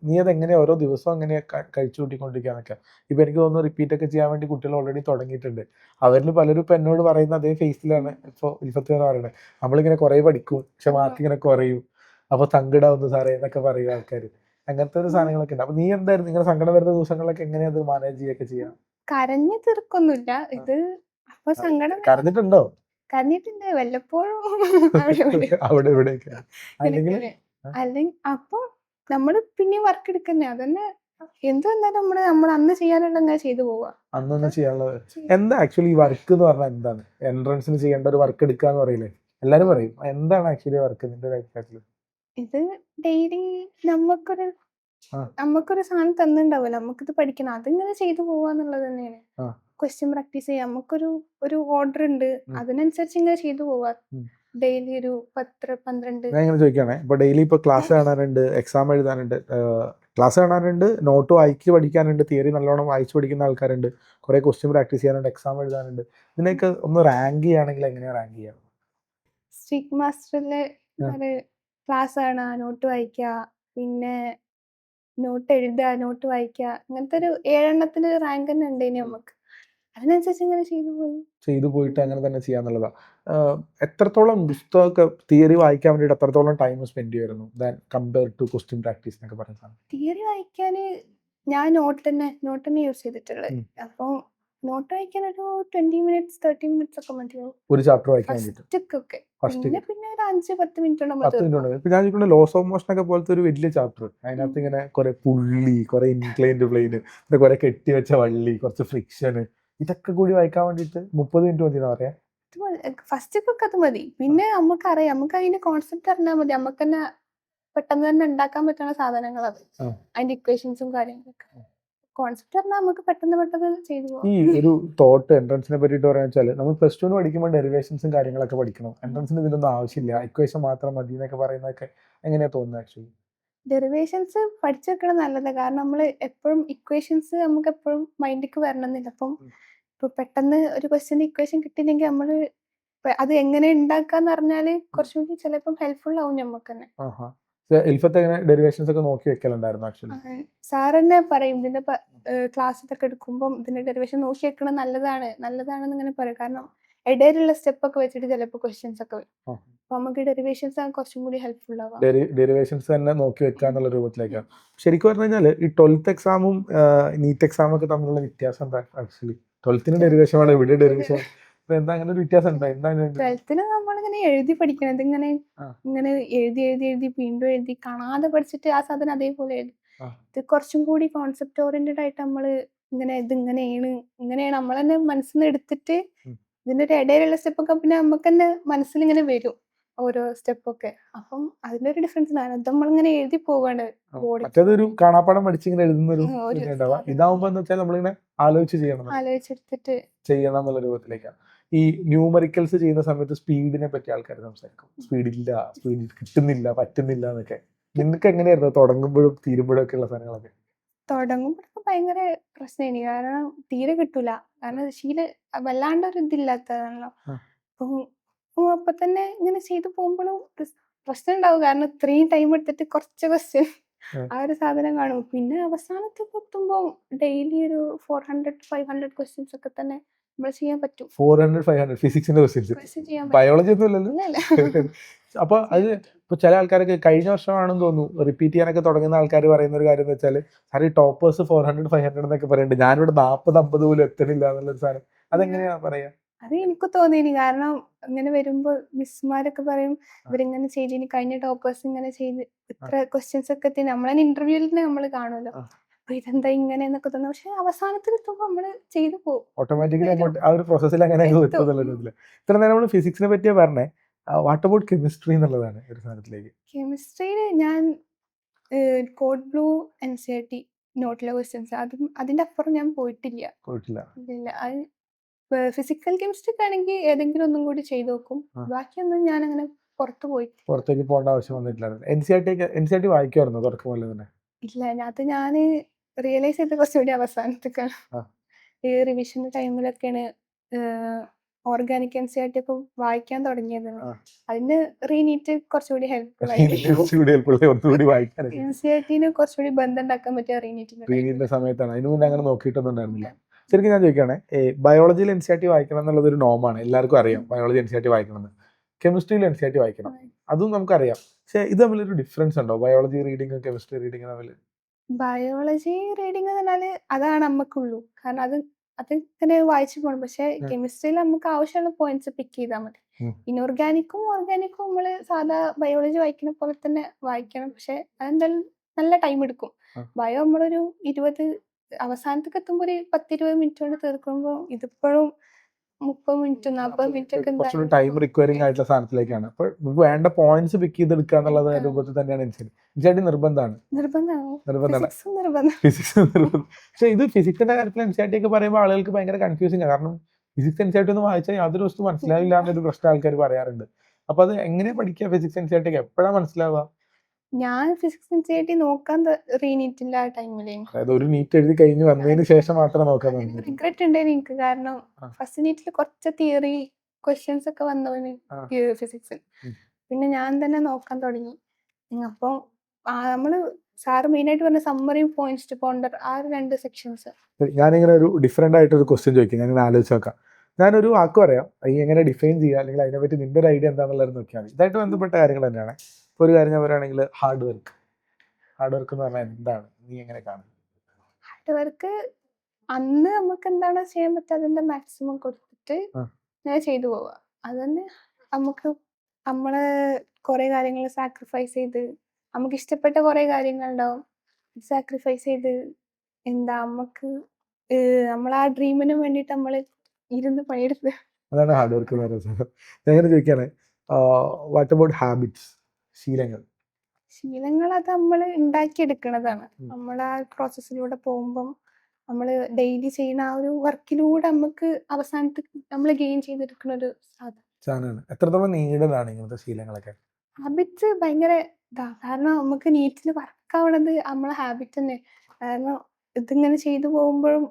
നീ അത് എങ്ങനെ ഓരോ ദിവസവും എങ്ങനെ കഴിച്ചു കൂട്ടിക്കൊണ്ടിരിക്കാന്നൊക്കെ? ഇപ്പൊ എനിക്ക് തോന്നുന്നു റിപ്പീറ്റ് ഒക്കെ ചെയ്യാൻ വേണ്ടി കുട്ടികൾ ഓൾറെഡി തുടങ്ങിയിട്ടുണ്ട്. അവരിൽ പലരും ഇപ്പൊ എന്നോട് പറയുന്ന അതേ ഫേസിലാണ് ഇപ്പൊ ഇൽഫത്ത് പറയുന്നത്. നമ്മളിങ്ങനെ കുറെ പഠിക്കും, പക്ഷെ മാർക്ക് ഇങ്ങനെ കുറയും, അപ്പൊ സങ്കടാവുന്നു സാറേ എന്നൊക്കെ പറയും ആൾക്കാർ. അങ്ങനത്തെ ഒരു സാധനങ്ങളൊക്കെ ഉണ്ട്. അപ്പൊ നീ എന്തായിരുന്നു നിങ്ങളുടെ സങ്കടം വരുന്ന ദിവസങ്ങളിലൊക്കെ എങ്ങനെയാ അത് മാനേജ് ചെയ്യൊക്കെ ചെയ്യാം? കരഞ്ഞു തീർക്കൊന്നുമില്ല ഇത്. അപ്പൊ സങ്കടം കരഞ്ഞിട്ടുണ്ടോ? കരഞ്ഞിട്ടുണ്ട് വല്ലപ്പോഴും അവിടെ ഇവിടെയൊക്കെ അല്ലെങ്കിൽ അല്ലെങ്കിൽ അപ്പൊ നമ്മള് പിന്നെ വർക്ക് എടുക്കുന്നേ അതന്നെ. എന്ത് വന്നാലും നമ്മൾ അന്ന് ചെയ്യാനുള്ള അങ്ങനെ ചെയ്തു പോവാ. അന്നൊന്നും ചെയ്യാനുള്ളത് എന്താ ആക്ച്വലി ഈ വർക്ക് എന്ന് പറഞ്ഞാൽ എന്താണ്? എൻട്രൻസിന് ചെയ്യേണ്ട ഒരു വർക്ക് എടുക്കുക എന്ന് പറയില്ലേ, എല്ലാരും പറയും. എന്താണ് ആക്ച്വലി വർക്ക് നിന്റെ അഭിപ്രായത്തില്? ഇത് ഡെയിലി നമുക്കൊരു സാധനം തന്നിണ്ടാവുമല്ലോ, നമുക്കിത് പഠിക്കണം, അതിങ്ങനെ ചെയ്തു പോവാന്നുള്ളത് തന്നെയാണ്. ക്വസ്റ്റ്യൻ പ്രാക്ടീസ് ചെയ്യാം, നമുക്കൊരു ഓർഡർ ഉണ്ട്, അതിനനുസരിച്ച് ഇങ്ങനെ ചെയ്തു പോവാ. ഡെയിലി ഒരു 10-12. ഞാൻ ഇങ്ങനെ ചോദിക്കുകയാണെ, ഇപ്പൊ ഡെയിലി ഇപ്പൊ ക്ലാസ് കാണാനുണ്ട്, എക്സാം എഴുതാനുണ്ട്, ക്ലാസ് കാണാനുണ്ട്, നോട്ട് വായിച്ച് പഠിക്കാനുണ്ട്, തിയറി നല്ലോണം വായിച്ച് പഠിക്കുന്ന ആൾക്കാരുണ്ട്, കുറെ ക്വസ്റ്റ്യൻ പ്രാക്ടീസ് ചെയ്യാനുണ്ട്, എക്സാം എഴുതാനുണ്ട്. ഇതിനൊക്കെ ഒന്ന് റാങ്ക് ചെയ്യുകയാണെങ്കിൽ എങ്ങനെയാ റാങ്ക് ചെയ്യാം? സ്ട്രീറ്റ് മാസ്റ്ററിലെ ക്ലാസ് കാണുക, നോട്ട് വായിക്കുക, പിന്നെ നോട്ട് എഴുതുക, നോട്ട് വായിക്കുക, അങ്ങനത്തെ ഒരു 7 റാങ്ക് തന്നെ ഉണ്ട് ഇനി നമുക്ക്. അതിനനുസരിച്ച് ഇങ്ങനെ ചെയ്തു പോയിട്ട് അങ്ങനെ തന്നെ ചെയ്യാന്നുള്ളതാ. എത്രത്തോളം പുസ്തകമൊക്കെ തിയറി വായിക്കാൻ വേണ്ടിയിട്ട് എത്രത്തോളം ടൈം സ്പെൻഡ് ചെയ്യുമായിരുന്നു than compare to question practice എന്നൊക്കെ പറയുന്ന? തിയറി വായിക്കാൻ ഞാൻ നോട്ട് തന്നെ യൂസ് ചെയ്തിട്ടുള്ളത്. അപ്പോൾ നോട്ട് വായിക്കാൻ ഒരു 20 മിനിറ്റ്സ് 30 മിനിറ്റ്സ് ഒക്കെ മതിയാവും ഒരു ചാപ്റ്റർ വായിക്കാൻ വേണ്ടിയിട്ട്. പിന്നെ ഒരു 5-10 മിനിറ്റ് ഇപ്പൊ ഞാൻ ചോദിക്കുന്നത് ലോസ് ഓഫ് മോഷൻ ഒക്കെ പോലത്തെ ഒരു വലിയ ചാപ്റ്റർ, അതിനകത്ത് ഇങ്ങനെ കുറെ പുള്ളി, കുറെ ഇൻക്ലൈൻഡ് പ്ലെയിന്, പിന്നെ കുറെ കെട്ടിവെച്ച വള്ളി, കുറച്ച് ഫ്രിക്ഷന്, ഇതൊക്കെ കൂടി വായിക്കാൻ വേണ്ടിയിട്ട് 30 മിനിറ്റ് മതി എന്ന് പറയാം. ഫസ്റ്റ് ഒക്കെ അത് മതി. പിന്നെ നമുക്കറിയാം, നമുക്ക് അതിന്റെ കോൺസെപ്റ്റ് അറിഞ്ഞാൽ മതി. നമുക്ക് തന്നെ പെട്ടെന്ന് തന്നെ ഉണ്ടാക്കാൻ പറ്റുന്ന സാധനങ്ങൾ അത്, അതിന്റെ ഇക്വേഷൻസും കാര്യങ്ങളൊക്കെ. കോൺസെപ്റ്റ് പറഞ്ഞാൽ നമുക്ക് പെട്ടെന്ന് ചെയ്തു പോകാം. ഈ ഒരു തോട്ട് എൻട്രൻസിനെ പറ്റിയിട്ട് പറയാന്ന് വെച്ചാൽ, നമ്മൾ പ്ലസ് ടുവിന് പഠിക്കുമ്പോൾ ഡെറിവേഷൻസും കാര്യങ്ങളൊക്കെ പഠിക്കണം, എൻട്രൻസിന് ഇതിലൊന്നും ആവശ്യമില്ല, ഇക്വേഷൻ മാത്രം മതി എന്നൊക്കെ പറയുന്നതൊക്കെ എങ്ങനെയാ തോന്നുന്നത് ആക്ച്വലി? ഡെറിവേഷൻസ് പഠിച്ചു വെക്കണം നല്ലത്. കാരണം നമ്മൾ എപ്പോഴും ഇക്വേഷൻസ് നമുക്ക് എപ്പോഴും മൈൻഡിലേക്ക് വരണമെന്നില്ല. അപ്പം ഇപ്പൊ പെട്ടെന്ന് ഒരു ക്വസ്റ്റ്യൻ ഇക്വേഷൻ കിട്ടിയില്ലെങ്കിൽ നമ്മള് അത് എങ്ങനെ ഉണ്ടാക്കാന്ന് പറഞ്ഞാല് കുറച്ചുകൂടി ചിലപ്പം ഹെൽപ്ഫുൾ ആവും നമുക്ക് തന്നെ. ഡെറിവേഷൻസ് ഒക്കെ നോക്കി വെക്കലുണ്ടായിരുന്നു ആക്ച്വലി. സാർ തന്നെ പറയും, ഇതിന്റെ ക്ലാസ്സിലൊക്കെ എടുക്കുമ്പോൾ ഇതിന്റെ ഡെറിവേഷൻ നോക്കി വെക്കണം, നല്ലതാണെന്ന് ഇങ്ങനെ പറയും. കാരണം ഇടയിലുള്ള സ്റ്റെപ്പ് ഒക്കെ വെച്ചിട്ട് ചിലപ്പോൾ ക്വസ്റ്റ്യൻസ് ഒക്കെ വരും. അപ്പൊ നമുക്ക് ഡെറിവേഷൻസ് ആണ് കുറച്ചും കൂടി ഹെൽപ്ഫുൾ ആവാം. ഡെറിവേഷൻസ് തന്നെ നോക്കി വെക്കുക എന്നുള്ള രൂപത്തിലേക്കാണ്. ശരിക്കും പറഞ്ഞു കഴിഞ്ഞാൽ ഈ 12th എക്സാമും നീറ്റ് എക്സാമും ഒക്കെ തമ്മിലുള്ള വ്യത്യാസം എന്താ ആക്ച്വലി? 12th ഡെറിവേഷൻ ആണ്, ഇവിടെ ഡെറിവേഷൻ എന്താ അങ്ങനെ ഒരു വ്യത്യാസം ഉണ്ടോ? എന്താണ് 12th നമ്മളിങ്ങനെ എഴുതി പഠിക്കണം, ഇങ്ങനെ എഴുതി വീണ്ടും എഴുതി കാണാതെ പഠിച്ചിട്ട് ആ സാധനം അതേപോലെ എഴുതി. ഇത് കുറച്ചും കൂടി കോൺസെപ്റ്റ് ഓറിയന്റഡ് ആയിട്ട് നമ്മള് ഇങ്ങനെയാണ് നമ്മൾ തന്നെ മനസ്സിൽ നിന്ന് എടുത്തിട്ട് ഇതിന്റെ ഒരു ഇടയിലുള്ള സ്റ്റെപ്പൊക്കെ പിന്നെ നമുക്ക് തന്നെ മനസ്സിൽ ഇങ്ങനെ വരും ഓരോ സ്റ്റെപ്പൊക്കെ. അപ്പം അതിലൊരു ഡിഫറൻസ് ആണ്. ഇത് നമ്മളിങ്ങനെ എഴുതി പോവാണ്. മറ്റേതൊരു കാണാപ്പാടം പഠിച്ചിങ്ങനെ എഴുതുന്ന ഒരു ഇതാവുമ്പോ എന്ന് വെച്ചാൽ നമ്മളിങ്ങനെ ആലോചിച്ചെടുത്തിട്ട് ചെയ്യണം എന്നുള്ള രൂപത്തിലേക്കാണ്. ഈ ന്യൂമറിക്കൽസ് ചെയ്യുന്ന സമയത്ത് സ്പീഡിനെ പറ്റി ആൾക്കാർ സംസാരിക്കും, സ്പീഡ് കിട്ടുന്നില്ല, പറ്റുന്നില്ല എന്നൊക്കെ. നിനക്ക് എങ്ങനെയായിരുന്നു തുടങ്ങുമ്പോഴും തീരുമ്പോഴും ഒക്കെ ഉള്ള സാധനങ്ങളൊക്കെ? തുടങ്ങുമ്പോഴൊക്കെ ഭയങ്കര പ്രശ്നമാണ്. കാരണം തീരെ കിട്ടൂല. കാരണം വല്ലാണ്ട് ഇതില്ലാത്തതാണല്ലോ. അപ്പൊ തന്നെ ഇങ്ങനെ ചെയ്തു പോകുമ്പോഴും പ്രശ്നം ഉണ്ടാവും. കാരണം ഇത്രയും ടൈം എടുത്തിട്ട് കുറച്ച് ക്വസ്റ്റ്യൻ ആ ഒരു സാധനം കാണും. പിന്നെ അവസാനത്തേക്ക് എത്തുമ്പോൾ ഡെയിലി ഒരു 400-500 ക്വസ്റ്റ്യൻസ് ഒക്കെ തന്നെ നമ്മൾ ചെയ്യാൻ പറ്റും. 400-500 ഫിസിക്സിന്റെ ക്വസ്റ്റ്യൻസ്, ബയോളജി ഒന്നും ഇല്ലല്ലോ. അപ്പൊ അത് ഇപ്പൊ ചില ആൾക്കാരൊക്കെ കഴിഞ്ഞ വർഷമാണെന്ന് തോന്നുന്നു റിപ്പീറ്റ് ചെയ്യാനൊക്കെ തുടങ്ങുന്ന ആൾക്കാർ പറയുന്ന ഒരു കാര്യം എന്ന് വെച്ചാൽ, സാർ ഈ ടോപ്പേഴ്സ് 400-500 എന്നൊക്കെ പറയുന്നുണ്ട്, ഞാനിവിടെ 40-50 പോലും എത്തണില്ല എന്നുള്ളൊരു സാധനം. അതെങ്ങനെയാ പറയാ? അത് എനിക്ക് തോന്നിയിനി. കാരണം ഇങ്ങനെ വരുമ്പോ മിസ്സുമാരൊക്കെ പറയും ഇവരിങ്ങനെ ചെയ്ത്, ഇനി കഴിഞ്ഞ ടോപ്പേഴ്സ് ഇങ്ങനെ ചെയ്ത് ഇത്ര ക്വസ്റ്റ്യൻസ് ഒക്കെ എത്തി. നമ്മളെ ഇന്റർവ്യൂവിൽ നമ്മൾ കാണുമല്ലോ, അപ്പൊ ഇതെന്താ ഇങ്ങനെ എന്നൊക്കെ തോന്നുന്നു. പക്ഷെ അവസാനത്തിൽ എത്തുമ്പോൾ നമ്മള് ചെയ്തു പോകും ഓട്ടോമാറ്റിക്കലി അങ്ങോട്ട് ആ ഒരു പ്രോസസ്സിൽ അങ്ങനെ എത്തുന്നില്ല. ഇത്ര നേരം നമ്മൾ ഫിസിക്സിനെ പറ്റിയാ പറഞ്ഞേ, വാട്ട് അബൌട്ട് കെമിസ്ട്രി എന്നുള്ളതാണ് ഒരു സാധനത്തിലേക്ക്. കെമിസ്ട്രിയിൽ ഞാൻ കോഡ് ബ്ലൂ NCERT നോട്ടിലെ ക്വസ്റ്റ്യൻസ് അതിന്റെ അപ്പുറം ഞാൻ പോയിട്ടില്ല. അത് ഫിസിക്കൽ കെമിസ്ട്രി ആണെങ്കിൽ ഏതെങ്കിലും ഒന്നും കൂടി ചെയ്തു നോക്കും. ബാക്കിയൊന്നും ഞാൻ അങ്ങനെ പുറത്തേക്ക് പോകേണ്ട ആവശ്യം വന്നിട്ടില്ല. NCERT വായിക്കുമായിരുന്നു തുടക്കം പോലെ തന്നെ? ഇല്ല, അത് ഞാൻ റിയലൈസ് ചെയ്ത കുറച്ചുകൂടി അവസാനത്തേക്കാണ്. ഈ റിവിഷന്റെ ടൈമിലൊക്കെയാണ് ഓർഗാനിക് NCERT ഒക്കെ വായിക്കാൻ തുടങ്ങിയതാണ്. ആ. അതിന് റീനീറ്റ് കുറച്ചുകൂടി ഹെൽപ്ഫുൾ ആയി. ഒന്നുകൂടി വായിക്കാനൊക്കെ NCERT-ന് കുറച്ചുകൂടി ബന്ധം ഉണ്ടാക്കാൻ പറ്റിയ റീനീറ്റിന്റെ റീനീറ്റിന്റെ സമയത്താണ്. അതിന് മുന്നേ അങ്ങനെ നോക്കിയിട്ടൊന്നും ഉണ്ടായിരുന്നില്ല. ശരിക്കും ഞാൻ ചോദിക്കുകയാണെ, ബയോളജിയിൽ NCERT വായിക്കണം എന്നുള്ളത് ഒരു നോമാണ്, എല്ലാവർക്കും അറിയാം ബയോളജി NCERT വായിക്കണം എന്ന്. കെമിസ്ട്രിയിൽ NCERT വായിക്കണം, അതും നമുക്കറിയാം. പക്ഷെ ഇത് തമ്മിലൊരു ഡിഫറൻസ് ഉണ്ടോ, ബയോളജി റീഡിങ്ങും കെമിസ്ട്രി റീഡിങ്ങും തമ്മിൽ? ബയോളജി റീഡിംഗ് എന്ന് പറഞ്ഞാല് അതാണ് നമുക്കുള്ളൂ, കാരണം അത് ഇങ്ങനെ വായിച്ചു പോകണം. പക്ഷെ കെമിസ്ട്രിയിൽ നമുക്ക് ആവശ്യമുള്ള പോയിന്റ്സ് പിക്ക് ചെയ്താൽ മതി. ഇനോർഗാനിക്കും ഓർഗാനിക്കും നമ്മള് സാധാ ബയോളജി വായിക്കുന്ന പോലെ തന്നെ വായിക്കണം. പക്ഷെ അതെന്തായാലും നല്ല ടൈം എടുക്കും. ബയോ നമ്മളൊരു 20 അവസാനത്തേക്ക് എത്തുമ്പോൾ ഒരു 10-20 മിനിറ്റ് കൊണ്ട് തീർക്കുമ്പോൾ ഇതിപ്പോഴും 30 മിനിറ്റ് 40 മിനിറ്റ് ഒക്കെ കുറച്ചുകൂടി ടൈം റിക്വയറിംഗ് ആയിട്ടുള്ള സാധനത്തിലേക്കാണ്. അപ്പോൾ നമുക്ക് വേണ്ട പോയിന്റ്സ് പിക്ക് ചെയ്തെടുക്കുക എന്നുള്ള രൂപത്തിൽ തന്നെയാണ് NCERT നിർബന്ധമാണ്. ഫിസിക്സ് നിർബന്ധം. പക്ഷെ ഇത് ഫിസിക്സിന്റെ കാര്യത്തിൽ NCERT ഒക്കെ പറയുമ്പോൾ ആളുകൾക്ക് ഭയങ്കര കൺഫ്യൂസിംഗ് ആണ്. കാരണം ഫിസിക്സ് NCERT ഒന്നും വായിച്ചാൽ യാതൊരു വസ്തു മനസ്സിലാവില്ല എന്നൊരു പ്രശ്നം ആൾക്കാർ പറയാറുണ്ട്. അപ്പൊ അത് എങ്ങനെ പഠിക്കുക ഫിസിക്സ് NCERT ഒക്കെ എപ്പോഴാണ് മനസ്സിലാവുക? ഞാൻ ഫിസിക്സ് NCERT നോക്കാൻ റീനീറ്റിന്റെ ആ ടൈമില്, അതായത് ഒരു നീറ്റ് എഴുതി കഴിഞ്ഞ് വന്നതിന് ശേഷം മാത്രം നോക്കാൻ റിഗ്രറ്റ് ഉണ്ടായിരുന്നു എനിക്ക്. കാരണം ഫസ്റ്റ് നീറ്റിൽ കുറച്ച് തിയറി ക്വസ്റ്റ്യൻസ് ഒക്കെ വന്നവന് ഫിസിക്സിൽ, പിന്നെ ഞാൻ തന്നെ നോക്കാൻ തുടങ്ങി. അപ്പോൾ നമ്മള് സാറ് മെയിനായിട്ട് പറഞ്ഞ സമ്മറി പോയിന്റ്സ് ടു പോണ്ടർ, ആ 2 സെക്ഷൻസ്. ഞാനിങ്ങനെ ഒരു ഡിഫറെന്റ് ആയിട്ട് ഒരു ക്വസ്റ്റ്യൻ ചോദിക്കും, ഞാനിങ്ങനെ ആലോചിച്ച് നോക്കാം. ഞാനൊരു വാക്ക് പറയാം, ഈ എങ്ങനെ ഡിഫൈൻ ചെയ്യുക, അല്ലെങ്കിൽ അതിനെപ്പറ്റി നിന്റെ ഒരു ഐഡിയ എന്താണെന്നുള്ളത് നോക്കിയാൽ മതി. ഇതായിട്ട് ബന്ധപ്പെട്ട കാര്യങ്ങൾ തന്നെയാണ്. ഇപ്പോൾ ഒരു കാര്യം ഞാൻ പറയുകയാണെങ്കിൽ ഹാർഡ് വർക്ക് എന്ന് പറഞ്ഞാൽ എന്താണ്, നീ എങ്ങനെ കാണും? ഹാർഡ് വർക്ക് അന്ന് നമുക്ക് എന്താണ് ചെയ്യാൻ പറ്റുക അതിന്റെ മാക്സിമം കൊടുത്തിട്ട് ഞാൻ ചെയ്തു പോവുക. അത് തന്നെ നമുക്ക് നമ്മള് കുറെ കാര്യങ്ങൾ സാക്രിഫൈസ് ചെയ്ത്, നമുക്ക് ഇഷ്ടപ്പെട്ട കുറെ കാര്യങ്ങളുണ്ടാവും, സാക്രിഫൈസ് ചെയ്ത് നമുക്ക് നമ്മൾ ആ ഡ്രീമിന് വേണ്ടിയിട്ട് നമ്മൾ ഇരുന്ന് പണിയെടുത്ത്, അതാണ് ഹാർഡ് വർക്ക് എന്ന് പറയുന്നത്. ഞാൻ ഇങ്ങനെ ചോദിക്കുകയാണ്, വാട്ട് അബൌട്ട് ഹാബിറ്റ്സ്, ശീലങ്ങൾ അത് നമ്മൾ ഉണ്ടാക്കിയെടുക്കുന്നതാണ്. നമ്മൾ ആ പ്രോസസ്സിലൂടെ പോകുമ്പം നമ്മൾ ഡെയിലി ചെയ്യുന്ന ആ ഒരു വർക്കിലൂടെ നമുക്ക് അവസാനത്തിൽ നമ്മൾ ഗെയിൻ ചെയ്തെടുക്കുന്ന ഒരു സാധനമാണ്. എത്രത്തോളം നീണ്ടതാണ് ഇങ്ങനത്തെ ശീലങ്ങളൊക്കെ? ഹാബിറ്റ്സ് ഭയങ്കര കാരണം നമുക്ക് നീറ്റിൽ വർക്ക് ആവണത് നമ്മളെ ഹാബിറ്റ് തന്നെ. കാരണം ഇതിങ്ങനെ ചെയ്തു പോകുമ്പോഴും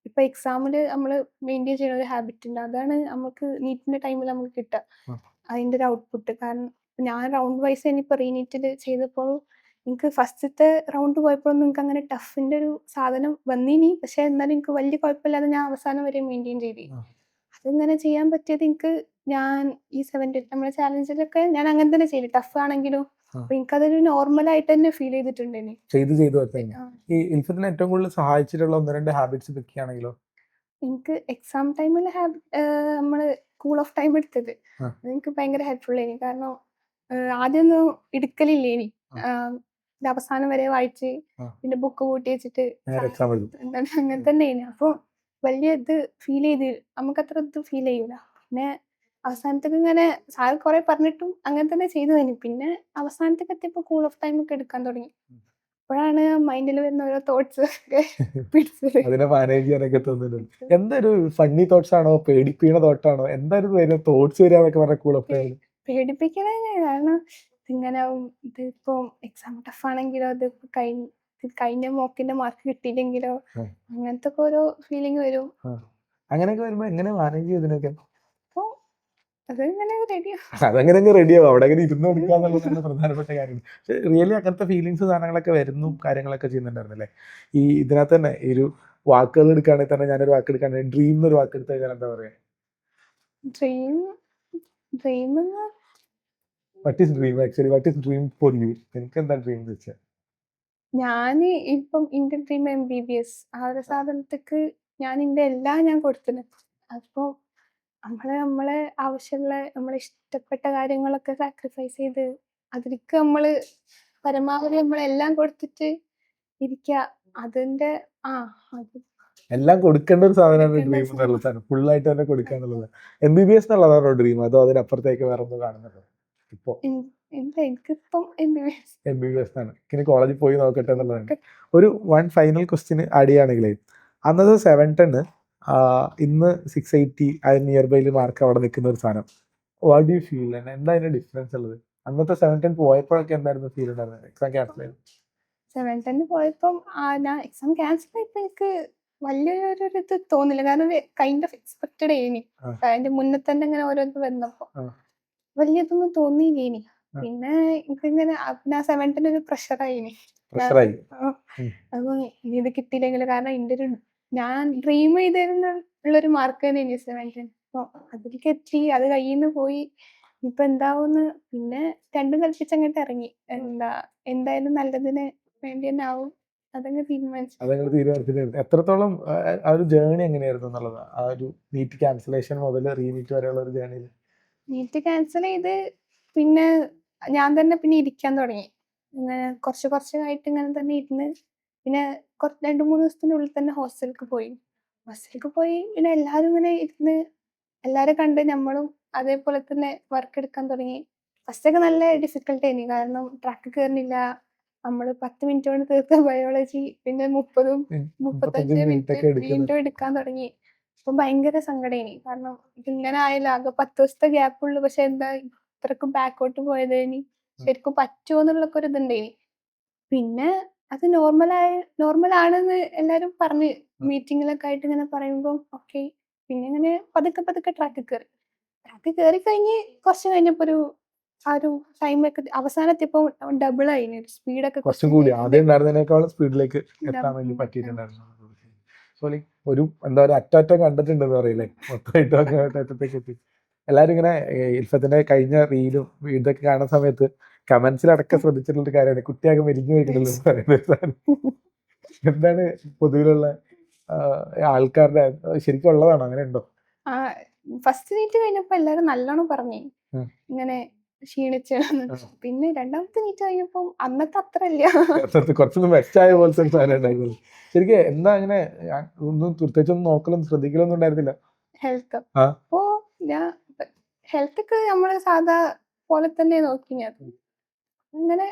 ഇപ്പൊ എക്സാമില് നമ്മൾ മെയിൻറ്റെയിൻ ചെയ്യുന്ന ഒരു ഹാബിറ്റ് ഉണ്ട്, അതാണ് നമുക്ക് നീറ്റിന്റെ ടൈമിൽ നമുക്ക് കിട്ടുക അതിന്റെ ഒരു ഔട്ട്പുട്ട്. കാരണം ഞാൻ റൗണ്ട് വൈസ് ഇനിയിപ്പോൾ റീനീറ്റിൽ ചെയ്തപ്പോൾ എനിക്ക് ഫസ്റ്റത്തെ റൗണ്ട് പോയപ്പോഴൊന്നും എനിക്ക് അങ്ങനെ ടഫിന്റെ ഒരു സാധനം വന്നിനി. പക്ഷെ എന്നാലും എനിക്ക് വലിയ കുഴപ്പമില്ലാതെ ഞാൻ അവസാനം വരെ മെയിൻറ്റെയിൻ ചെയ്തു. അതിങ്ങനെ ചെയ്യാൻ പറ്റിയത് എനിക്ക് ഞാൻ ഈ 70 നമ്മളെ ചാലഞ്ചിലൊക്കെ ഞാൻ അങ്ങനെ തന്നെ ചെയ്തു, ടഫ് ആണെങ്കിലും. അപ്പൊ എനിക്കതൊരു നോർമലായിട്ട് തന്നെ ഫീൽ ചെയ്തിട്ടുണ്ട്. ഈ ഇൽഫത്തിനെ ഏറ്റവും കൂടുതൽ സഹായിച്ചിട്ടുള്ള 1-2 ഹാബിറ്റ്സ് വെക്കുകയാണെങ്കിലോ? എനിക്ക് എക്സാം ടൈമിൽ നമ്മള് കൂൾ ഓഫ് ടൈം എടുത്തത് അതെനിക്ക് ഭയങ്കര ഹെൽപ്ഫുൾ ആയി. കാരണം ആദ്യമൊന്നും എടുക്കലില്ലേനി, അവസാനം വരെ വായിച്ച് പിന്നെ ബുക്ക് കൂട്ടി വെച്ചിട്ട് അങ്ങനെ തന്നെയാണ്. അപ്പൊ വലിയ ഇത് ഫീൽ ചെയ്ത് നമുക്ക് അത്ര ഇത് ഫീൽ ചെയ്യൂല. പിന്നെ അവസാനത്തേക്ക് ഇങ്ങനെ സാർ കുറെ പറഞ്ഞിട്ടും അങ്ങനെ തന്നെ ചെയ്തു തന്നെ. പിന്നെ അവസാനത്തേക്ക് എത്തിയപ്പോൾ കൂൾ ഓഫ് ടൈം ഒക്കെ എടുക്കാൻ തുടങ്ങി. അപ്പോഴാണ് മൈൻഡിൽ വരുന്ന ഓരോ തോട്ട്സ് ഒക്കെ പിടിച്ചത്. അതിനെ മാനേജ് ചെയ്യാനൊക്കെ തോന്നുന്നുണ്ട്. എന്തൊരു ഫണ്ണി തോട്ട്സ് ആണോ, പേടിപ്പിക്കുന്ന തോട്ടാണോ, എന്തായാലും വരുന്ന തോട്ട്സ് വരിക പറഞ്ഞ കൂൾ ഓഫ് ടൈം? പേടിപ്പിക്കണേ. കാരണം ഇങ്ങനെ ഇതിപ്പോ എക്സാം ടഫ് ആണെങ്കിലോ, അത് കഴിഞ്ഞ മോക്കിന്റെ മാർക്ക് കിട്ടിയില്ലെങ്കിലോ, അങ്ങനത്തെ ഒക്കെ ഓരോ ഫീലിംഗ് വരും. അങ്ങനെയൊക്കെ വരുമ്പോ എങ്ങനെ മാനേജ് ചെയ്തതിനൊക്കെ? അതങ്ങനെ റെഡിയാവും, അവിടെ അങ്ങനെ ഇരുന്ന് കൊടുക്കുക എന്നുള്ളതാണ് പ്രധാനപ്പെട്ട കാര്യം. പക്ഷെ റിയലി അങ്ങനത്തെ ഫീലിങ്സ് സാധനങ്ങളൊക്കെ വരുന്നു, കാര്യങ്ങളൊക്കെ ചെയ്യുന്നുണ്ടായിരുന്നല്ലേ. ഈ ഇതിനകത്ത് തന്നെ ഈ ഒരു വാക്കുകൾ എടുക്കുകയാണെങ്കിൽ തന്നെ, ഞാനൊരു വാക്ക് എടുക്കുകയാണെങ്കിൽ ഡ്രീം എന്നൊരു വാക്ക് എടുത്തു കഴിഞ്ഞാൽ എന്താ പറയാ? What is dream actually? What is dream for you? എനിക്ക് എന്താ ഡ്രീം എന്ന് വെച്ചാൽ, ഞാൻ ഇപ്പം ഇന്ത്യൻ ഡ്രീം MBBS ആ ഒരു സാധനത്തേക്ക് ഞാൻ എന്റെ എല്ലാം ഞാൻ കൊടുത്തിട്ടുണ്ട്. അപ്പൊ നമ്മളെ ആവശ്യമുള്ള നമ്മളെ ഇഷ്ടപ്പെട്ട കാര്യങ്ങളൊക്കെ സാക്രിഫൈസ് ചെയ്ത് അതിലേക്ക് നമ്മള് പരമാവധി നമ്മളെല്ലാം കൊടുത്തിട്ട് ഇരിക്കുക. അതിന്റെ എല്ലാം കൊടുക്കേണ്ട ഒരു സാധനമാണ് ഡ്രീം എന്നുള്ള സാധനം, ഫുള്ളായിട്ട് തന്നെ കൊടുക്കുക എന്നുള്ളത്. MBBS എന്നുള്ളതാണോ ഡ്രീം, അതോ അതിനപ്പുറത്തേക്ക് വേറെ ഒന്നും കാണുന്നുണ്ടോ ഇപ്പൊ? എനിക്കിപ്പം MBBS ആണ്. ഇനി കോളേജിൽ പോയി നോക്കട്ടെ എന്നുള്ളതാണ്. ഒരു ഫൈനൽ ക്വസ്റ്റ്യൻ ആഡ് ചെയ്യുകയാണെങ്കിലേ, അന്നത്തെ 710 ഇന്ന് 680 നിയർ ബൈയിൽ മാർക്ക് അവിടെ നിൽക്കുന്ന ഒരു സാധനം, വാട്ട് ഡു യു ഫീൽ? എന്താ അതിന്റെ ഡിഫറൻസ് ഉള്ളത്? അന്നത്തെ 710 പോയപ്പോഴൊക്കെ എന്തായിരുന്നു ഫീൽ ഉണ്ടായിരുന്നത്? എക്സാം ക്യാൻസൽ ആയിരുന്നു. 710 പോയപ്പം ഞാൻ എക്സാം ക്യാൻസൽ ആയപ്പോൾ എനിക്ക് വലിയൊരു ഇത് തോന്നില്ല, കാരണം കൈൻഡ് ഓഫ് എക്സ്പെക്റ്റഡ് ആയിനി. ആ. അതിന്റെ മുന്നേ തന്നെ ഇങ്ങനെ ഓരോന്ന് വന്നപ്പോ ആ. വലിയതൊന്നും തോന്നിയില്ലേനി. ആ. പിന്നെ എനിക്കിങ്ങനെ പിന്നെ ആ സെവൻത്തിന് ഒരു പ്രഷറായിനി. പ്രഷറായി. അപ്പൊ ഇനി ഇത് കിട്ടിയില്ലെങ്കിൽ, കാരണം എന്റെ ഒരു ഞാൻ ഡ്രീം ചെയ്തിരുന്നുള്ളൊരു മാർക്ക് തന്നെ ഇനി സെവൻത്തിന്. അപ്പൊ അതിലേക്ക് എത്തി, അത് കയ്യിൽ നിന്ന് പോയി. ഇപ്പൊ എന്താവുന്ന് പിന്നെ രണ്ടും കൽപ്പിച്ചങ്ങോട്ട് ഇറങ്ങി. എന്തായാലും നല്ലതിന് വേണ്ടി തന്നെ ആവും, അതങ്ങ് തീരുമാനിച്ചു. അതങ്ങൾ തീരുമാനിച്ചിട്ടായിരുന്നു. എത്രത്തോളം ആ ഒരു ജേണി എങ്ങനെയായിരുന്നു എന്നുള്ളത്, ആ ഒരു നീറ്റ് ക്യാൻസലേഷൻ മുതൽ റീനീറ്റ് വരെയുള്ള ഒരു ജേണിയിൽ? നീറ്റ് ക്യാൻസൽ ചെയ്ത് പിന്നെ ഞാൻ തന്നെ പിന്നെ ഇരിക്കാൻ തുടങ്ങി. ഇങ്ങനെ കുറച്ചായിട്ട് ഇങ്ങനെ തന്നെ ഇരുന്ന് പിന്നെ 2-3 ദിവസത്തിനുള്ളിൽ തന്നെ ഹോസ്റ്റലിലേക്ക് പോയി. പിന്നെ എല്ലാവരും ഇങ്ങനെ ഇരുന്ന് എല്ലാവരും കണ്ട് നമ്മളും അതേപോലെ തന്നെ വർക്ക് എടുക്കാൻ തുടങ്ങി. ഫസ്റ്റൊക്കെ നല്ല ഡിഫിക്കൽട്ട് ആയിരുന്നു, കാരണം ട്രാക്ക് കയറുന്നില്ല. നമ്മൾ 10 മിനിറ്റ് കൊണ്ട് തീർത്ത ബയോളജി പിന്നെ 30-35 മിനിറ്റ് വീണ്ടും എടുക്കാൻ തുടങ്ങി. അപ്പൊ ഭയങ്കര സങ്കടേനി, കാരണം ഇതിങ്ങനെ ആയാലും ആകെ 10 ദിവസത്തെ ഗ്യാപ്പുള്ളൂ. പക്ഷെ എന്താ ഇത്രക്കും ബാക്കോട്ട് പോയത്, ഇനി ശരിക്കും പറ്റുമോ എന്നുള്ളൊക്കെ ഒരു ഇതുണ്ടേനി. പിന്നെ അത് നോർമലാണെന്ന് എല്ലാരും പറഞ്ഞ് മീറ്റിങ്ങിലൊക്കെ ആയിട്ട് ഇങ്ങനെ പറയുമ്പോൾ ഓക്കെ. പിന്നെ ഇങ്ങനെ പതുക്കെ ട്രാക്ക് കയറി കഴിഞ്ഞ് കുറച്ച് കഴിഞ്ഞപ്പോ ആ ഒരു ടൈമൊക്കെ അവസാനത്തിപ്പോ ഡബിൾ ആയിന് സ്പീഡൊക്കെ കുറച്ചും കൂടി ആദ്യം ഉണ്ടായിരുന്നതിനേക്കാളും സ്പീഡിലേക്ക് എത്താൻ വേണ്ടി പറ്റിയിട്ടുണ്ടായിരുന്നു. സോ ലൈക്ക് ഒരു എന്താ പറയുക അറ്റം കണ്ടിട്ടുണ്ടെന്ന് പറയില്ലേ, മൊത്തമായിട്ട് അറ്റത്തേക്ക് എത്തി. എല്ലാവരും ഇങ്ങനെ ഇൽഫത്തിന്റെ കഴിഞ്ഞ റീലും ഇതൊക്കെ കാണുന്ന സമയത്ത് കമന്റ്സിലടക്കം ശ്രദ്ധിച്ചിട്ടുള്ള കാര്യമാണ് കുട്ടിയാകെ മെലിഞ്ഞു പോയിട്ടുണ്ടല്ലോ എന്ന് പറയുന്നത്. എന്താണ് പൊതുവിലുള്ള ആൾക്കാരുടെ ശരിക്കും ഉള്ളതാണോ, അങ്ങനെ ഉണ്ടോ? ഫസ്റ്റ് നീറ്റ് കഴിഞ്ഞപ്പോ എല്ലാരും നല്ലോണം പറഞ്ഞു ഇങ്ങനെ ക്ഷീണിച്ച്. പിന്നെ രണ്ടാമത്തെ നീറ്റ് കഴിഞ്ഞപ്പോ അന്നത്തെ അത്ര ഇല്ല, കുറച്ചൊന്നും വെച്ചായ പോലത്തെ സാധനം ഉണ്ടായിരുന്നു. ശരിക്കും എന്താ അങ്ങനെ ഒന്നും പ്രത്യേകിച്ചൊന്നും നോക്കലൊന്നും ശ്രദ്ധിക്കലൊന്നും ഉണ്ടായിരുന്നില്ല ഹെൽത്ത്. അപ്പോ ഞാൻ ഹെൽത്തൊക്കെ നമ്മള് സാധാ പോലെ തന്നെ നോക്കിയത്. അങ്ങനെ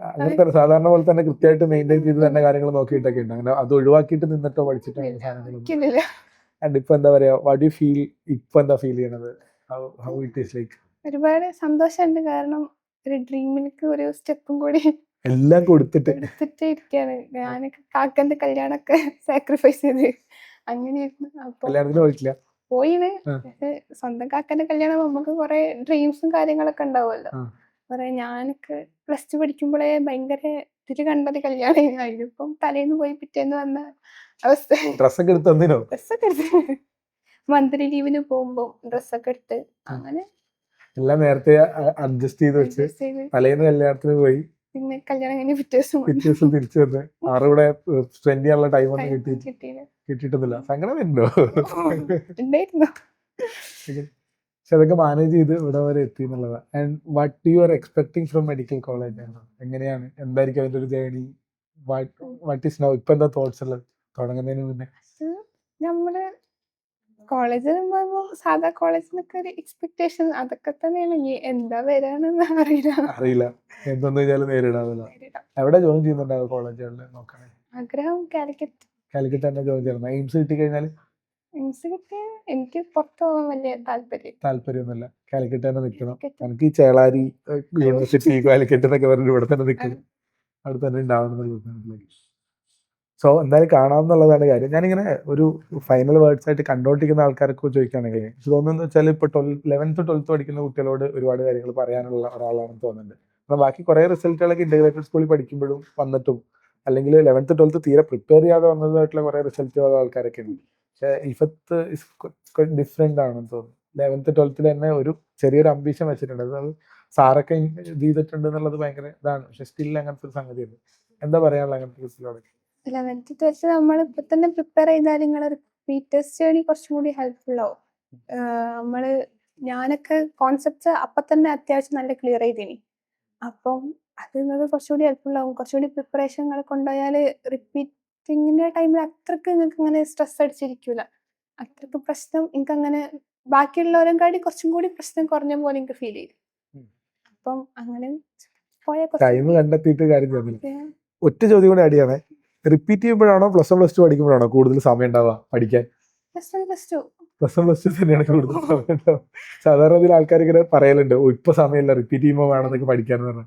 അങ്ങനത്തെ സാധാരണ പോലെ തന്നെ കൃത്യമായിട്ട് മെയിൻറ്റെയിൻ ചെയ്ത് തന്നെ കാര്യങ്ങൾ നോക്കിയിട്ടൊക്കെ ഉണ്ട്. അങ്ങനെ അത് ഒഴിവാക്കിയിട്ട് നിന്നിട്ടോ പഠിച്ചിട്ടോ സാധനങ്ങൾ. ആൻഡ് ഇപ്പൊ എന്താ പറയാ, വാട്ട് യു ഫീൽ, ഇപ്പൊ എന്താ ഫീൽ ചെയ്യണത്, ഹൗ ഇറ്റ് ഈസ് ലൈക്ക്? ഒരുപാട് സന്തോഷമുണ്ട്, കാരണം ഒരു ഡ്രീമിലേക്ക് ഒരു സ്റ്റെപ്പും കൂടി എല്ലാം കൊടുത്തിട്ട് ഇരിക്കാണ്. ഞാനൊക്കെ കാക്കന്റെ കല്യാണൊക്കെ സാക്രിഫൈസ് ചെയ്ത് അങ്ങനെ ഇരുന്നു. അപ്പൊ കല്യാണത്തിന് പോയിട്ടില്ല? പോയിന്. പക്ഷെ സ്വന്തം കാക്കന്റെ കല്യാണം നമുക്ക് കുറെ ഡ്രീംസും കാര്യങ്ങളൊക്കെ ഉണ്ടാവുമല്ലോ. കുറെ ഞാനൊക്കെ +2 പഠിക്കുമ്പോഴേ ഭയങ്കര ഇതില് കണ്ടത് കല്യാണം. ഇപ്പം തലേന്ന് പോയി പിറ്റേന്ന് വന്ന അവസ്ഥ. ഡ്രസ്സൊക്കെ എടുത്ത് തന്നിനോ? ഡ്രസ്സൊക്കെ എടുത്ത് മന്ത്ലി ലീവിന് പോകുമ്പോ ഡ്രസ്സൊക്കെ എടുത്ത് അങ്ങനെ എല്ലാം നേരത്തെ അഡ്ജസ്റ്റ് ചെയ്ത് വെച്ച് തലേന്ന് കല്യാണത്തിന് പോയി, പിന്നെ കല്യാണം കഴിഞ്ഞ് പിറ്റേ ദിവസം തിരിച്ചു വന്ന് ആരുടെ കൂടെ സ്പെൻഡ് ചെയ്യാനുള്ള ടൈം ഒന്നും കിട്ടിയിട്ടൊന്നുമില്ല. സങ്കടം വരുന്നുണ്ടോ? പക്ഷെ അതൊക്കെ മാനേജ് ചെയ്ത് ഇവിടെ വരെ എത്തി എന്നുള്ളതാണ്. And what you are expecting from medical college? എങ്ങനെയാണ്, എന്തായിരിക്കും അതിന്റെ ഒരു ജേണി? വാട്ട് ഈസ് നൗ, ഇപ്പൊ എന്താ തോട്ട്സ് ഉള്ളത് തുടങ്ങുന്നതിന് മുന്നേ? നമ്മുടെ കോളേജ് സാധാ കോളേജിനൊക്കെ ഒരു എക്സ്പെക്ടേഷൻ അതൊക്കെ തന്നെയാണ്. എന്താ വരാണെന്ന് അറിയില്ല, എന്തെന്ന് വെച്ചാൽ നേരിടാമല്ലോ. എവിടെ ജോയിൻ ചെയ്യുന്നുണ്ടാവും കോളേജുകളിൽ നോക്കണേ? ആഗ്രഹം കാലിക്കറ്റ് തന്നെ ജോയിൻ ചെയ്യണം. എയിംസ് കിട്ടി കഴിഞ്ഞാൽ എനിക്ക് പുറത്ത് പോകാൻ വലിയ താല്പര്യമൊന്നുമില്ല, കാലിക്കറ്റ് തന്നെ നിൽക്കണം. എനിക്ക് ഈ ചേളാരി യൂണിവേഴ്സിറ്റി കാലിക്കറ്റ് എന്നൊക്കെ പറഞ്ഞിട്ട് ഇവിടെ തന്നെ നിൽക്കണം, അവിടെ തന്നെ ഉണ്ടാവുന്ന. സോ എന്തായാലും കാണാമെന്നുള്ളതാണ് കാര്യം. ഞാനിങ്ങനെ ഒരു ഫൈനൽ വേർഡ്സ് ആയിട്ട് കണ്ടോണ്ടിരിക്കുന്ന ആൾക്കാർക്ക് ചോദിക്കുകയാണെങ്കിൽ എനിക്ക് തോന്നുന്നത് വെച്ചാൽ ഇപ്പോൾ 11th 12th പഠിക്കുന്ന കുട്ടികളോട് ഒരുപാട് കാര്യങ്ങൾ പറയാനുള്ള ഒരാളാണെന്ന് തോന്നുന്നുണ്ട്. അപ്പോൾ ബാക്കി കുറേ റിസൾട്ടുകളൊക്കെ ഇൻ്റഗ്രേറ്റഡ് സ്കൂളിൽ പഠിക്കുമ്പോഴും വന്നിട്ടും അല്ലെങ്കിൽ 11th 12th തീരെ പ്രിപ്പയർ ചെയ്യാതെ വന്നതായിട്ടുള്ള കുറേ റിസൾട്ടുള്ള ആൾക്കാരൊക്കെ ഉണ്ട്. പക്ഷേ ഇഫത്ത് ഡിഫറെൻ്റ് ആണെന്ന് തോന്നുന്നു. 11th 12th തന്നെ ഒരു ചെറിയൊരു അംബീഷൻ വെച്ചിട്ടുണ്ട്. അത് സാറൊക്കെ ഇത് ചെയ്തിട്ടുണ്ട് എന്നുള്ളത് ഭയങ്കര ഇതാണ്. പക്ഷെ സ്റ്റിൽ അങ്ങനത്തെ ഒരു സംഗതിയുണ്ട്. എന്താ പറയാനുള്ള അങ്ങനത്തെ കുട്ടികളോട്? 11th 12th നമ്മൾ ഇപ്പൊ തന്നെ പ്രിപ്പയർ ചെയ്താൽ നിങ്ങളെ റിപ്പീറ്റേഴ്സ് ജേണി കുറച്ചും കൂടി ഹെൽപ്ഫുൾ ആവും. ഞാനൊക്കെ കോൺസെപ്റ്റ്സ് അപ്പൊ തന്നെ അത്യാവശ്യം നല്ല ക്ലിയർ ചെയ്തിനി. അപ്പം അത് നിങ്ങൾക്ക് കുറച്ചുകൂടി ഹെൽപ്ഫുൾ ആവും. കുറച്ചുകൂടി പ്രിപ്പറേഷൻ കൊണ്ടുപോയാൽ റിപ്പീറ്റിങ്ങിന്റെ ടൈമിൽ അത്രക്ക് നിങ്ങൾക്ക് അങ്ങനെ സ്ട്രെസ് അടിച്ചിരിക്കൂല. അത്രക്ക് പ്രശ്നം എനിക്ക് അങ്ങനെ ബാക്കിയുള്ളവരും കാട്ടി കുറച്ചും കൂടി പ്രശ്നം കുറഞ്ഞ പോലെ എനിക്ക് ഫീൽ ചെയ്തു. അപ്പം അങ്ങനെ ടൈം കണ്ടെത്തിയിട്ട് കാര്യം. ഒറ്റ ചോദ്യം കൂടെ അടിയാണ്, റിപ്പീറ്റ് ചെയ്യുമ്പോഴാണോ +1 +2 പഠിക്കുമ്പോഴാണോ കൂടുതൽ സമയം ഉണ്ടാവുക പഠിക്കാൻ? +1 +2 തന്നെയാണ് കൂടുതൽ സമയം ഉണ്ടാവുക. സാധാരണ ഇതിൽ ആൾക്കാർ ഇങ്ങനെ പറയലുണ്ട്, ഇപ്പൊ സമയമില്ല റിപ്പീറ്റ് ചെയ്യുമ്പോൾ വേണമെന്നൊക്കെ പഠിക്കാന്ന് പറഞ്ഞാൽ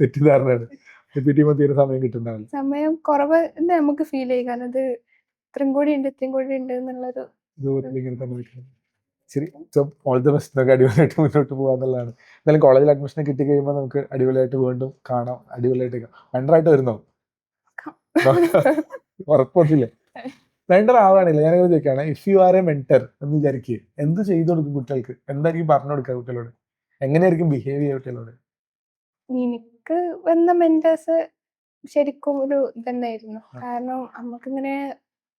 തെറ്റിദ്ധാരണയാണ്. റിപ്പീറ്റ് ചെയ്യുമ്പോൾ തീരെ സമയം കിട്ടുന്നുണ്ടാവില്ല. സമയം കുറവ് എന്ന് നമുക്ക് ഫീൽ ചെയ്യും, കാരണം ഇത് ഇത്രയും കൂടി ഉണ്ട് എന്നുള്ളൊരു ദൂരത്തിൽ ഇങ്ങനെ തന്നെ നിൽക്കുന്നത്. ശരി, സോ ഓൾ ദ ബെസ്റ്റ്. നമുക്ക് അടിപൊളിയായിട്ട് മുന്നോട്ട് പോകാന്നുള്ളതാണ്. എന്തായാലും കോളേജിൽ അഡ്മിഷൻ കിട്ടി കഴിയുമ്പോൾ നമുക്ക് അടിപൊളിയായിട്ട് വീണ്ടും കാണാം, അടിപൊളിയായിട്ട് വെണ്ടറായിട്ട് വരുന്നോ? ഉറപ്പില്ലേ? വെണ്ടർ ആവാണില്ല. ഞാനങ്ങനെ ചോദിക്കുകയാണ്, if you are A mentor എന്ന് വിചാരിക്കുക, എന്ത് ചെയ്തു കൊടുക്കും കുട്ടികൾക്ക്? എന്തായിരിക്കും പറഞ്ഞു കൊടുക്കുക കുട്ടികളോട്? എങ്ങനെയായിരിക്കും ബിഹേവ് ചെയ്യുക കുട്ടികളോട്? എനിക്ക് വന്ന മെന്റേഴ്സ് ശരിക്കും ഒരു ഇതന്നെയായിരുന്നു. കാരണം നമുക്കിങ്ങനെ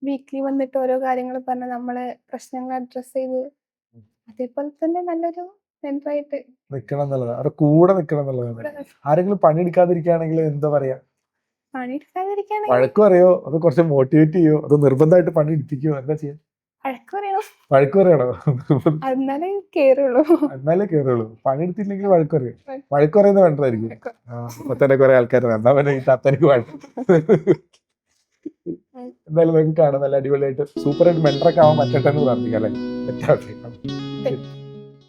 വീക്കിലി വന്നിട്ട് ഓരോ കാര്യങ്ങൾ പറഞ്ഞ് നമ്മളെ പ്രശ്നങ്ങൾ അഡ്രസ് ചെയ്ത് അതേപോലെ തന്നെ നല്ലൊരു മെന്ററായിട്ട് നിക്കണം എന്നുള്ളതാണ്, അവരുടെ കൂടെ നിക്കണം എന്നുള്ളതാണ്. ആരെങ്കിലും പണിയെടുക്കാതിരിക്കുകയാണെങ്കിൽ എന്താ പറയാ? പണിയെടുക്കാതിരിക്കുകയാണെങ്കിൽ വഴക്ക് പറയോ, അത് കുറച്ച് മോട്ടിവേറ്റ് ചെയ്യോ, അത് നിർബന്ധമായിട്ട് പണി എടുപ്പിക്കോ, എന്താ ചെയ്യാ? വഴക്ക് പറയണം, വഴക്ക് പറയണോ? എന്നാലേ കേറുള്ളൂ. എന്നാലേ കേറുള്ളൂ. പണിയെടുത്തില്ലെങ്കിൽ വഴക്ക് പറയും. വഴക്ക് പറയുന്ന വേണ്ടതായിരിക്കും. അപ്പൊ തന്നെ കുറെ ആൾക്കാർ എന്നാ പിന്നെ ഈ തത്തനിക്ക് വഴക്ക്. എന്തായാലും നമുക്ക് കാണാം, നല്ല അടിപൊളിയായിട്ട് സൂപ്പറായിട്ട് മെന്ററൊക്കെ ആവാൻ പറ്റട്ടെ എന്ന് പ്രാർത്ഥിക്കാം അല്ലേ?